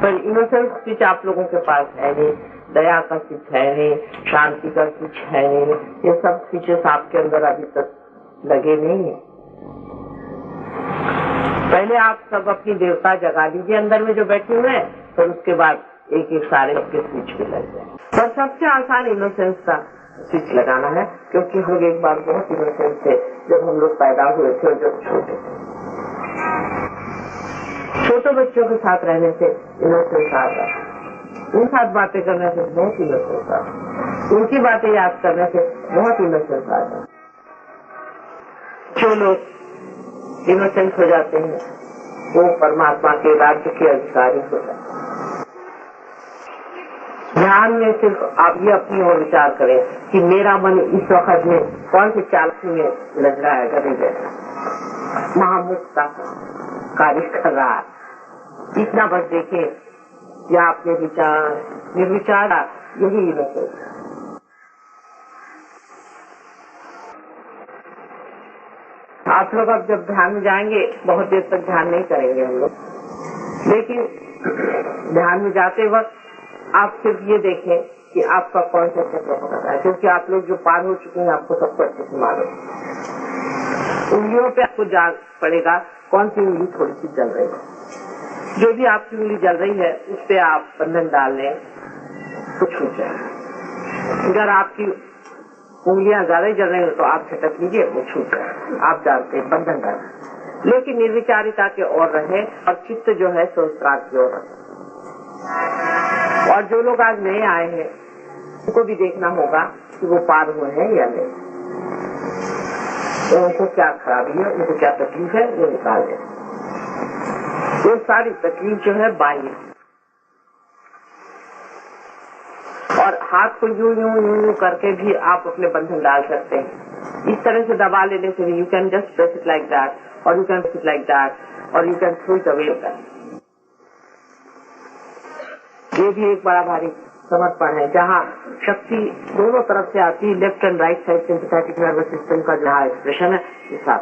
पर इनोसेंस स्विच आप लोगों के पास है नहीं, दया का स्विच है नहीं, शांति का स्विच है नहीं, ये सब स्विचेस आपके अंदर अभी तक लगे नहीं है। पहले आप सब अपनी देवता जगा लीजिए अंदर में जो बैठे हुए हैं, फिर उसके बाद एक एक सारे सबके स्विच भी लग जाए। पर सबसे आसान इनोसेंस का स्विच लगाना है, क्योंकि हम लोग एक बार बहुत इनोसेंस थे जब हम लोग पैदा हुए थे और जब छोटे थे। छोटे बच्चों के साथ रहने से इनोसेंस आता है, उन साथ बातें करने से बहुत इनोसेंस आता है, उनकी बातें याद करने से बहुत इनोसेंस आता है। जो लोग इनोसेंस हो जाते हैं वो परमात्मा के राज्य के अधिकारी हो जाते हैं। ध्यान में सिर्फ आप ये अपनी ओर विचार करें कि मेरा मन इस वक्त में कौन से चालकी में लग रहा है, कभी महामुक्ता कार्य कर रहा है, इतना बस देखें। या आपने विचार निर्विचार, यही इनोसेंस। आप लोग अब जब ध्यान में जाएंगे, बहुत देर तक ध्यान नहीं करेंगे हम लोग, लेकिन ध्यान में जाते वक्त आप सिर्फ ये देखें कि आपका कौन सा चक्र पकड़ रहा है, क्योंकि आप लोग जो पार हो चुके हैं आपको सबको अच्छे से मालूम। उंगलियों पे आपको जान पड़ेगा कौन सी उंगली थोड़ी सी जल रही है। जो भी आपकी उंगली जल रही है उस पे आप बंधन डाल लें तो छूट जाए। अगर आपकी उंगलियां ज्यादा ही जल रही है तो आप झटक लीजिए, वो छूट जाए। आप जानते हैं बंधन डाल। लेकिन निर्विचारिता के ओर रहे और चित्त जो है संस्कार की ओर रहे। और जो लोग आज नए आए हैं उनको भी देखना होगा कि वो पार हुए हैं या नहीं, तो उनको क्या खराबी है, उनको क्या तकलीफ है, वो निकाल दें। वो सारी तकलीफ जो है बाह्य, और हाथ को यूं यूं यूं यूं करके भी आप अपने बंधन डाल सकते हैं। इस तरह से दबा लेने से you can just press it like that, और you can press it like that, और you can throw it away. ये भी एक बड़ा भारी समर्पण है, जहाँ शक्ति दोनों तरफ से आती है, left and right side sympathetic nervous system का जहाँ एक्सप्रेशन है ये साथ,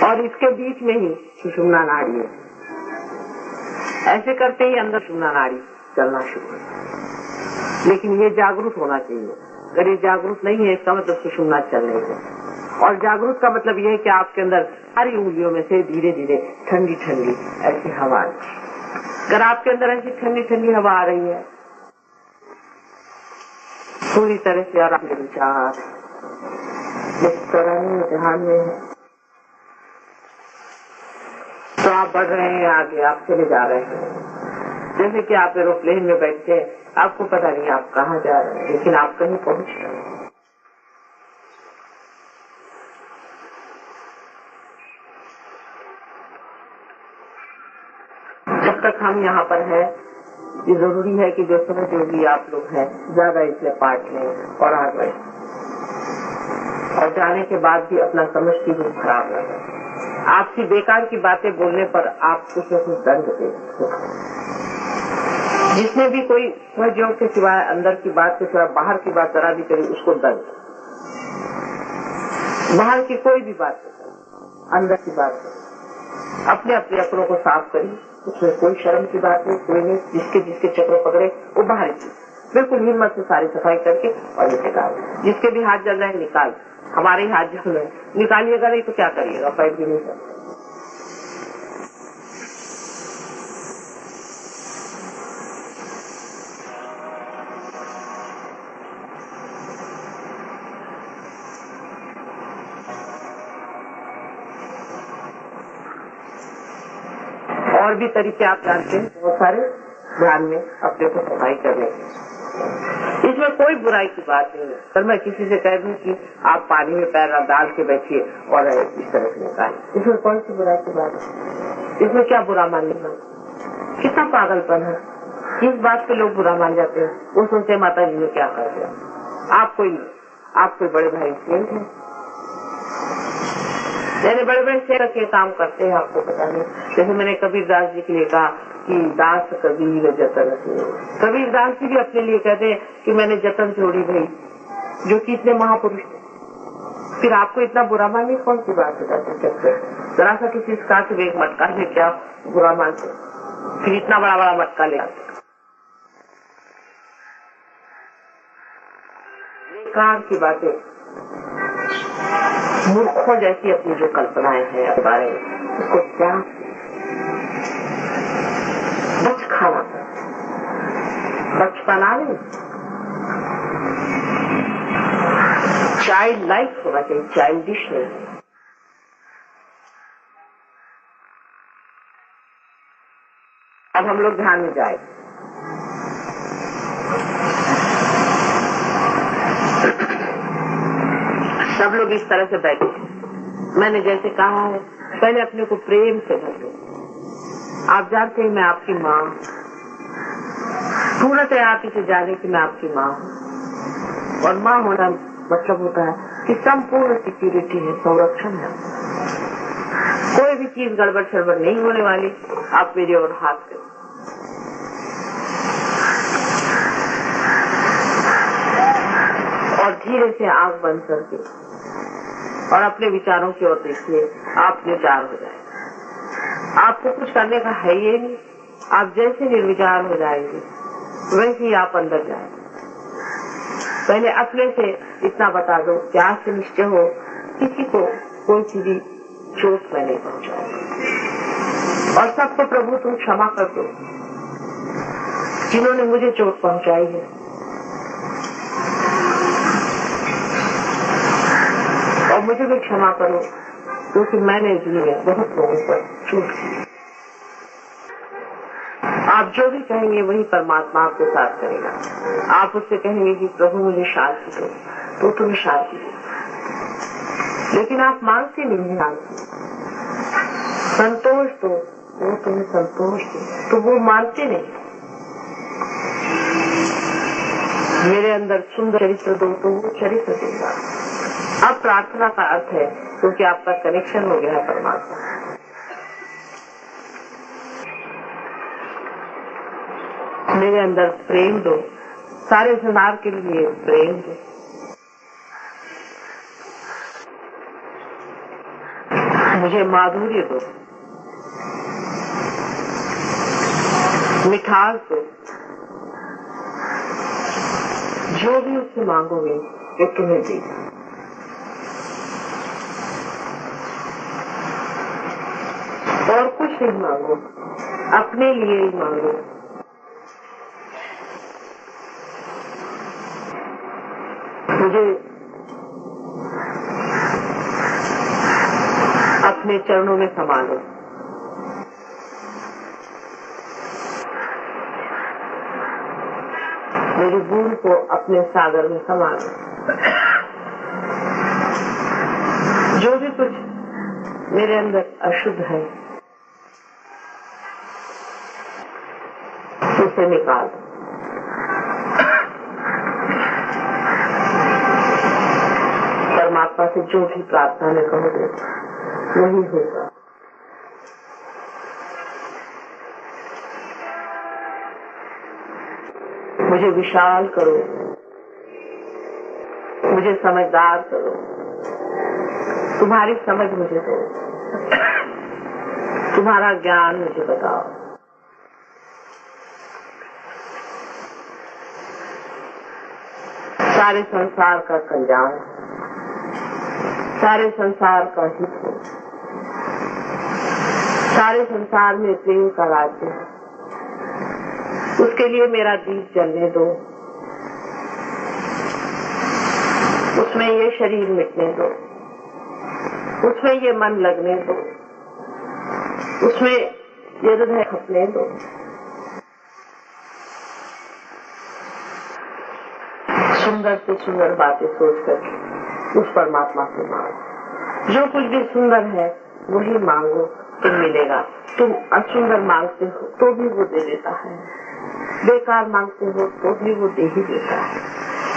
और इसके बीच में ही सुषुम्ना नाड़ी है। ऐसे करते ही अंदर सुषुम्ना नाड़ी चलना शुरू है, लेकिन ये जागरूक होना चाहिए। अगर ये जागरूक नहीं है इसका मतलब सुषुम्ना चल रही है, और जागरूक का मतलब ये है कि आपके अंदर सारी उंगलियों में से धीरे धीरे ठंडी ठंडी ऐसी हवा, अगर आपके अंदर ऐसी ठंडी ठंडी हवा आ रही है पूरी तरह से, और आपके विचार इस तरह ध्यान में है, तो आप बढ़ रहे हैं आगे, आप चले जा रहे हैं। जैसे कि आप एरोप्लेन में बैठे, आपको पता नहीं आप कहाँ जा रहे हैं, लेकिन आप कहीं पहुंच रहे हैं। जब तक हम यहाँ पर हैं, ये जरूरी है कि जो समय जो भी आप लोग हैं ज्यादा इसमें पार्ट लें और आगे, और जाने के बाद भी अपना समझ की भी खराब न है। आपकी बेकार की बातें बोलने पर आप कुछ न कुछ दंड दे। जिसने भी कोई सहयोग के सिवाय, अंदर की बात के सिवाय बाहर की बात जरा भी करी, उसको दंड। बाहर की कोई भी बात नहीं, अंदर की बात नहीं। अपने अपने अकड़ों को साफ करिए, उसमें कोई शर्म की बात नहीं, कोई नहीं। जिसके जिसके चक्रों पकड़े वो बाहर की बिल्कुल हिम्मत से सारी सफाई करके और निकाल। जिसके भी हाथ जल रहे हैं निकाल, हमारे ही हाथ जल रहे हैं, निकालिएगा नहीं तो क्या करिएगा, पैर भी नहीं सकते। और भी तरीके आप जानते हैं बहुत सारे, ध्यान में अपने को सफाई करने के। इसमें कोई बुराई की बात नहीं है। अगर मैं किसी से कह दूं कि आप पानी में पैर डाल के बैठिए और इस तरह से निकालिए, इसमें कौन सी बुराई की बात है? इसमें क्या बुरा मानने का? कितना पागलपन है। किस बात पे लोग बुरा मान जाते हैं? वो सोचते माता जी ने क्या कर दिया। आप कोई बड़े भाई सेठ है, मैंने बड़े बड़े सेठ के काम करते हैं, आपको पता नहीं। जैसे मैंने कबीरदास जी के लिए कहा कि दास कबीर जतन से, कबीरदास जी भी अपने लिए कहते हैं कि मैंने जतन जोड़ी भाई, जो कि इतने महापुरुष थे। फिर आपको इतना बुरा मानने कौन सी बात है? जरा सा किसी का एक मटका ले क्या बुरा मानते, फिर इतना बड़ा बड़ा मटका ले आते। बेकार की बातें, मूर्खों जैसी अपनी जो कल्पनाएं हैं अपने बारे में, उसको क्या बच खाना, बचपना नहीं, चाइल्ड लाइक होना चाहिए, चाइल्डिश नहीं। अब हम लोग ध्यान में जाए। सब लोग इस तरह से बैठे। मैंने जैसे कहा है, पहले अपने को प्रेम से भर लो। आप जानते हैं मैं आपकी माँ, पूर्णतः आप इसे जाने कि मैं आपकी माँ हूँ। और माँ होना मतलब होता है कि संपूर्ण सिक्योरिटी है, संरक्षण है। कोई भी चीज गड़बड़ सड़बड़ नहीं होने वाली। आप मेरी ओर हाथ करें और धीरे से आंख बंद करके और अपने विचारों की ओर देखिए। आप निर्विचार हो जाए। आपको कुछ करने का है ये नहीं। आप जैसे निर्विचार हो जाएंगे वैसे ही आप अंदर जाएंगे। पहले अपने से इतना बता दो, क्या से निश्चय हो किसी को कोई सी भी चोट मैं नहीं पहुंचाऊंगा। और सबको प्रभु तुम क्षमा कर दो जिन्होंने मुझे चोट पहुंचाई है। और मुझे भी क्षमा करो क्योंकि मैंने इसलिए बहुत लोगों पर चूक की। आप जो भी कहेंगे वही परमात्मा आपके साथ करेगा। आप उससे कहेंगे कि प्रभु मुझे शांति दो, तो तुम्हें शांति दो, लेकिन आप मांगते नहीं शांति। संतोष दो, वो तुम्हें संतोष दे, तो वो मानते नहीं। मेरे अंदर सुंदर चरित्र दो, तो वो चरित्र देगा। अब प्रार्थना का अर्थ है क्योंकि आपका कनेक्शन हो गया है परमात्मा। मेरे अंदर प्रेम दो, सारे संसार के लिए प्रेम दो। मुझे माधुर्य दो, मिठास दो। जो भी उससे मांगोगे वो तुम्हें देगा। और कुछ नहीं मांगो, अपने लिए ही मांगो। मुझे अपने चरणों में समा लो। मेरी बूंद को अपने सागर में समा लो। जो भी कुछ मेरे अंदर अशुद्ध है उसे निकाल दो। परमात्मा से जो भी प्रार्थना में कहोगे वही होगा। मुझे विशाल करो, मुझे समझदार करो, तुम्हारी समझ मुझे दो, तुम्हारा ज्ञान मुझे बताओ। सारे संसार का कल्याण, सारे संसार का हित हो, सारे संसार में प्रेम का राज्य है। उसके लिए मेरा दीप जलने दो, उसमें ये शरीर मिटने दो, उसमें ये मन लगने दो, उसमें ये हृदय खपने दो। सुंदर से सुंदर बातें सोच करके उस परमात्मा से मांगो। जो कुछ भी सुंदर है वही मांगो, तुम मिलेगा। तुम असुंदर मांगते हो तो भी वो दे देता है, बेकार मांगते हो तो भी वो दे ही देता है,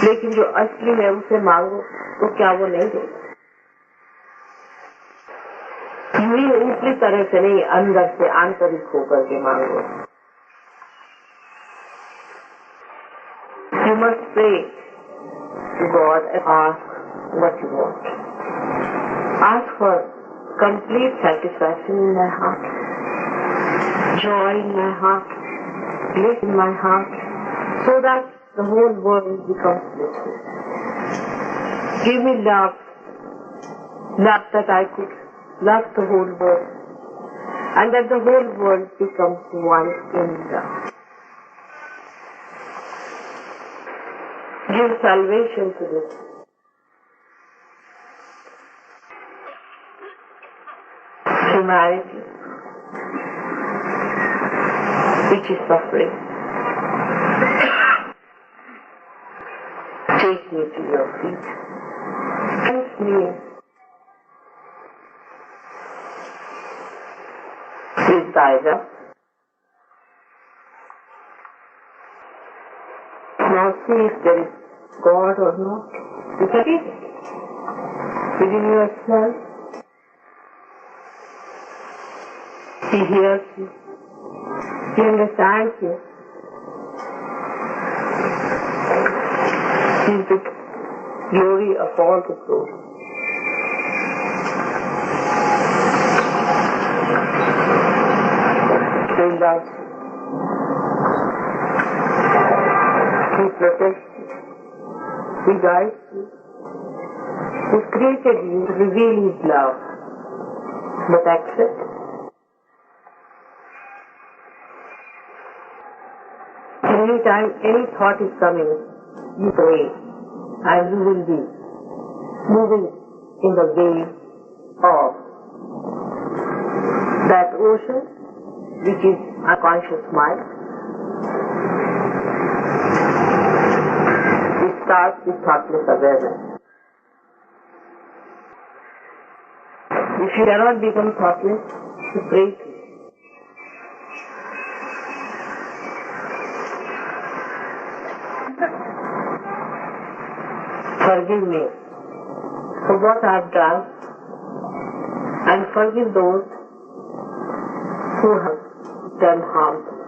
लेकिन जो असली है उसे मांगो तो क्या वो नहीं देगा? ऊपरी तरह से नहीं, अंदर से आंतरिक होकर के मांगो। You must pray to God and ask what you want. Ask for complete satisfaction in my heart, joy in my heart, bliss in my heart, so that the whole world becomes blissful. Give me love, love that I could love the whole world, and that the whole world becomes one in love. Give salvation to this. Humanity, which is suffering. Take me to your feet. Cleanse me with thy love. Now see if there is God or not. Look at it within yourself. He hears you. He understands you. He is the glory of all the glory. He loves you. He protects you. He guides you. He created you to reveal His love. But accept it. Anytime any thought is coming, you pray and you will be moving in the wave of that ocean which is unconscious mind. It starts with thoughtless awareness. If you cannot become thoughtless, to break it. Forgive me for what I have done and forgive those who have done harm to me.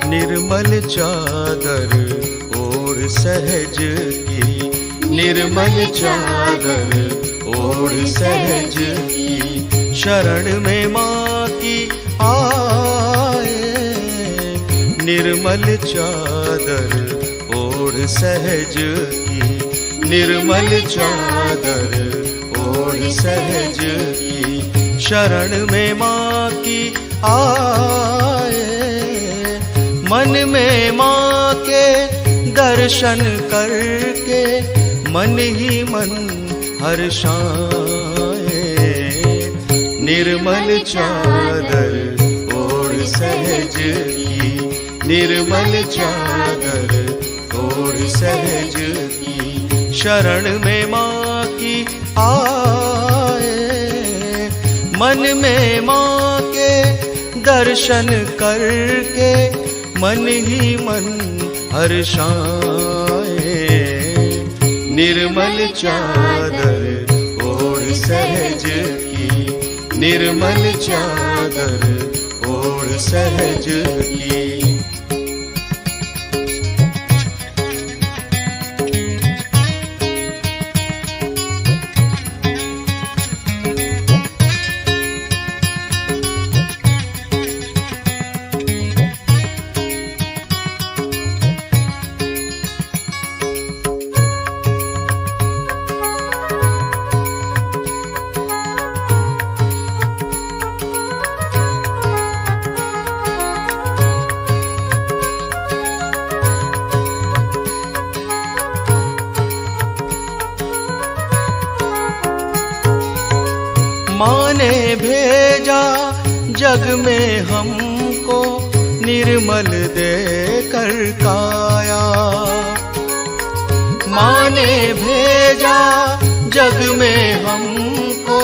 निर्मल चादर ओढ़ सहज की, निर्मल चादर ओढ़ सहज की, शरण में माँ की आए। निर्मल चादर ओढ़ सहज की, निर्मल चादर ओढ़ सहज की, शरण में माँ की आए। मन में माँ के दर्शन करके मन ही मन हर्षाए। निर्मल चादर ओढ़ सहज की, निर्मल चादर ओढ़ सहज की, शरण में माँ की आए। मन में माँ के दर्शन करके मन ही मन हर्षाए। निर्मल चादर ओढ़ सहज की, निर्मल चादर ओढ़ सहज की। माँ ने भेजा जग में हमको निर्मल देकर काया। माँ ने भेजा जग में हमको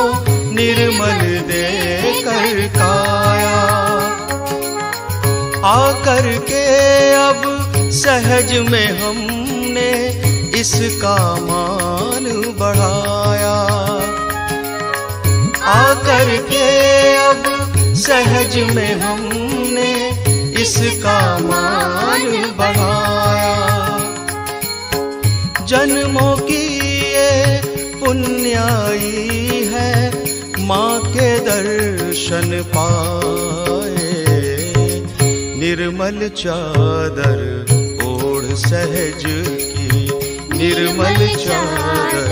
निर्मल देकर काया। आकर के अब सहज में हमने इसका मान बढ़ाया। आकर के अब सहज में हमने इसका मान बढ़ाया। जन्मों की ये पुण्याई है माँ के दर्शन पाए। निर्मल चादर ओढ़ सहज की, निर्मल चादर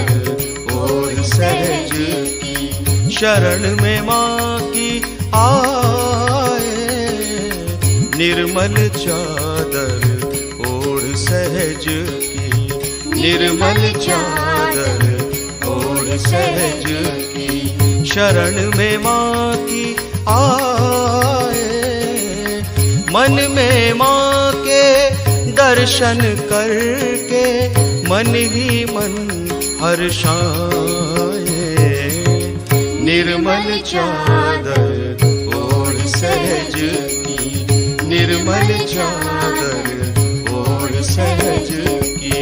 ओढ़ सहज की, शरण में माँ की आए। निर्मल चादर ओढ़ सहज की, निर्मल चादर ओढ़ सहज की, शरण में माँ की आए। मन में माँ के दर्शन करके मन ही मन हर्षाए। निर्मल चादर ओढ़ सहज की, निर्मल चादर ओढ़ सहज की।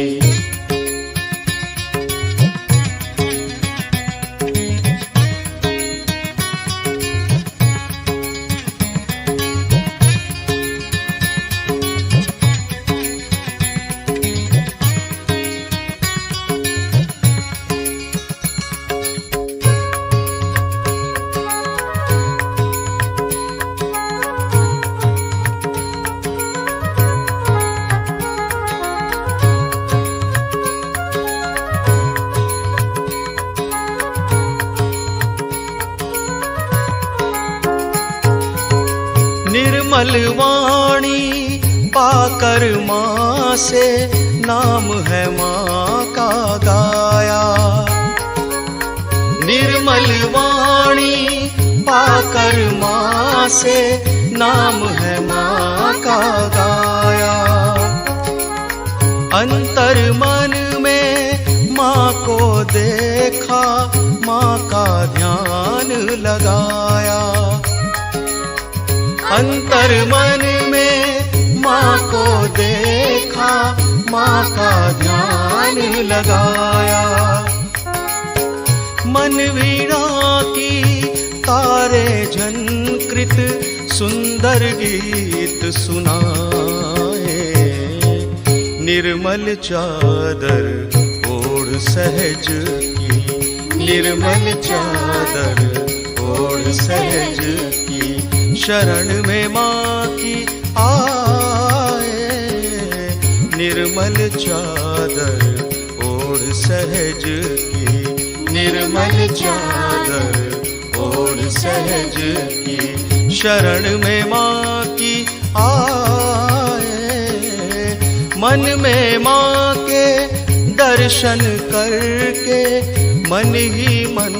निर्मल वाणी पाकर माँ से नाम है माँ का गाया। निर्मल वाणी पाकर माँ से नाम है माँ का गाया। अंतर मन में माँ को देखा, माँ का ध्यान लगाया। अंतर मन में माँ को देखा, माँ का ध्यान लगाया। मन वीणा की तारे झनकृत सुंदर गीत सुनाए। निर्मल चादर ओढ़ सहज की, निर्मल चादर ओढ़ सहज की, शरण में माँ की आए। निर्मल चादर ओढ़ सहज की, निर्मल चादर ओढ़ सहज की, शरण में माँ की आए, मन में माँ के दर्शन करके मन ही मन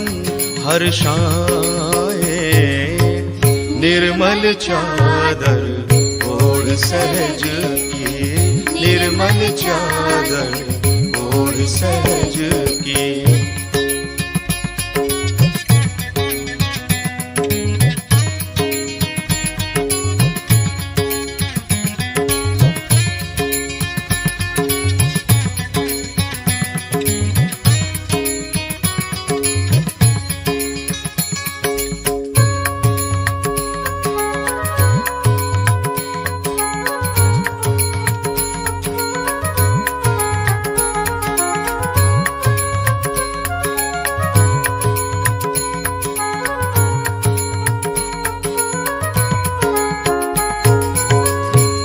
हर्षाए, निर्मल चादर ओढ़ सहज की, निर्मल चादर ओढ़ सहज की।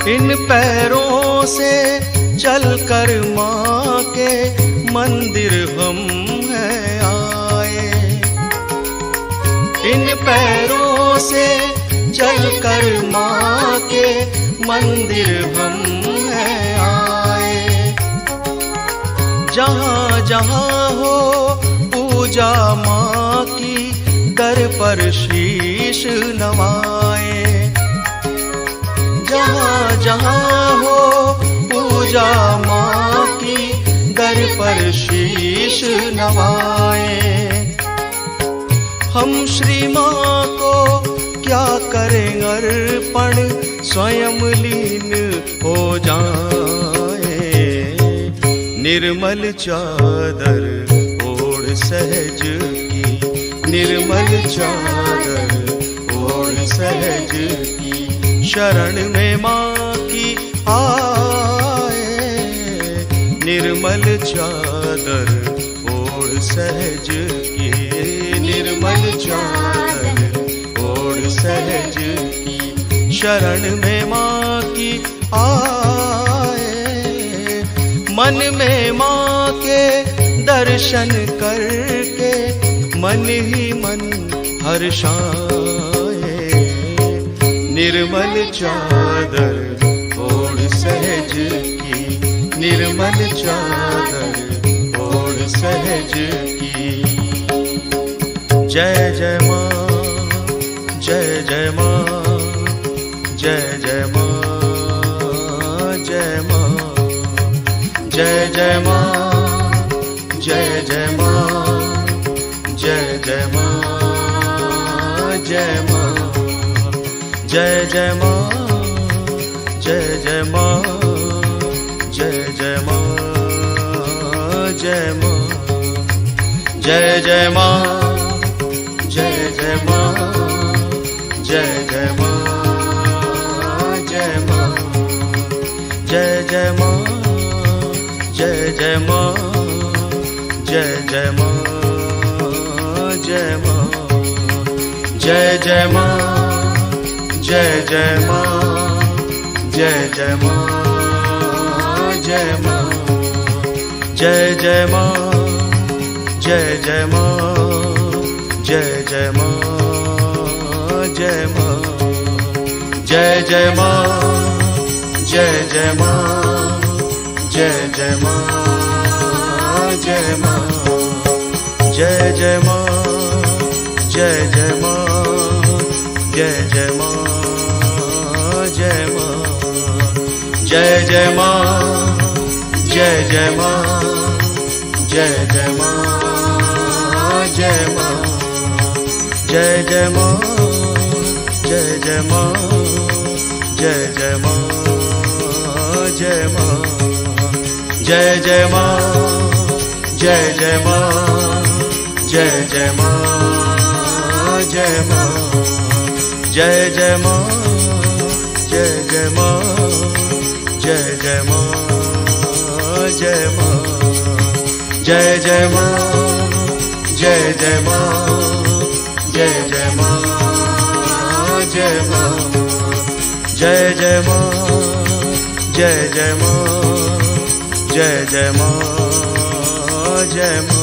इन पैरों से चलकर माँ के मंदिर हम हैं आए, इन पैरों से चलकर माँ के मंदिर हम हैं आए, जहाँ जहाँ हो पूजा माँ की दर पर शीश नवाए, जहाँ जहाँ हो पूजा माँ की दर पर शीश नवाए, हम श्री माँ को क्या करें अर्पण, स्वयं लीन हो जाए, निर्मल चादर ओढ़ सहज की, निर्मल चादर ओढ़ सहज की, शरण में माँ की आए, निर्मल चादर ओढ़ सहज की, निर्मल चादर ओढ़ सहज की, शरण में माँ की आए, मन में माँ के दर्शन करके मन ही मन हर्षाए, निर्मल चादर ओढ़ सहज की, निर्मल चादर ओढ़ सहज की। जय जय माँ, जय जय माँ, जय जय माँ, जय माँ, जय जय माँ, जय जय माँ, जय जय माँ, जय माँ, जय जय माँ, जय जय माँ, जय जय माँ, जय माँ, जय जय माँ, जय जय माँ, जय जय माँ, जय माँ, जय जय माँ, जय जय माँ, जय जय माँ, जय माँ, जय जय माँ, जय जय माँ, जय जय माँ, जय माँ, जय जय माँ, जय जय माँ, जय जय माँ, जय माँ, जय जय माँ, जय जय माँ, जय जय माँ, जय माँ, जय जय माँ, जय जय माँ, जय जय माँ, जय माँ, जय जय माँ, जय जय माँ, जय जय माँ, जय माँ, जय जय माँ, जय जय माँ, जय जय माँ, जय माँ, जय जय माँ, जय जय माँ, जय जय माँ, जय माँ, जय जय माँ, जय जय माँ, जय जय माँ, जय माँ, जय जय माँ, जय जय माँ, जय जय माँ, जय माँ, जय जय माँ, जय जय माँ, जय जय माँ, जय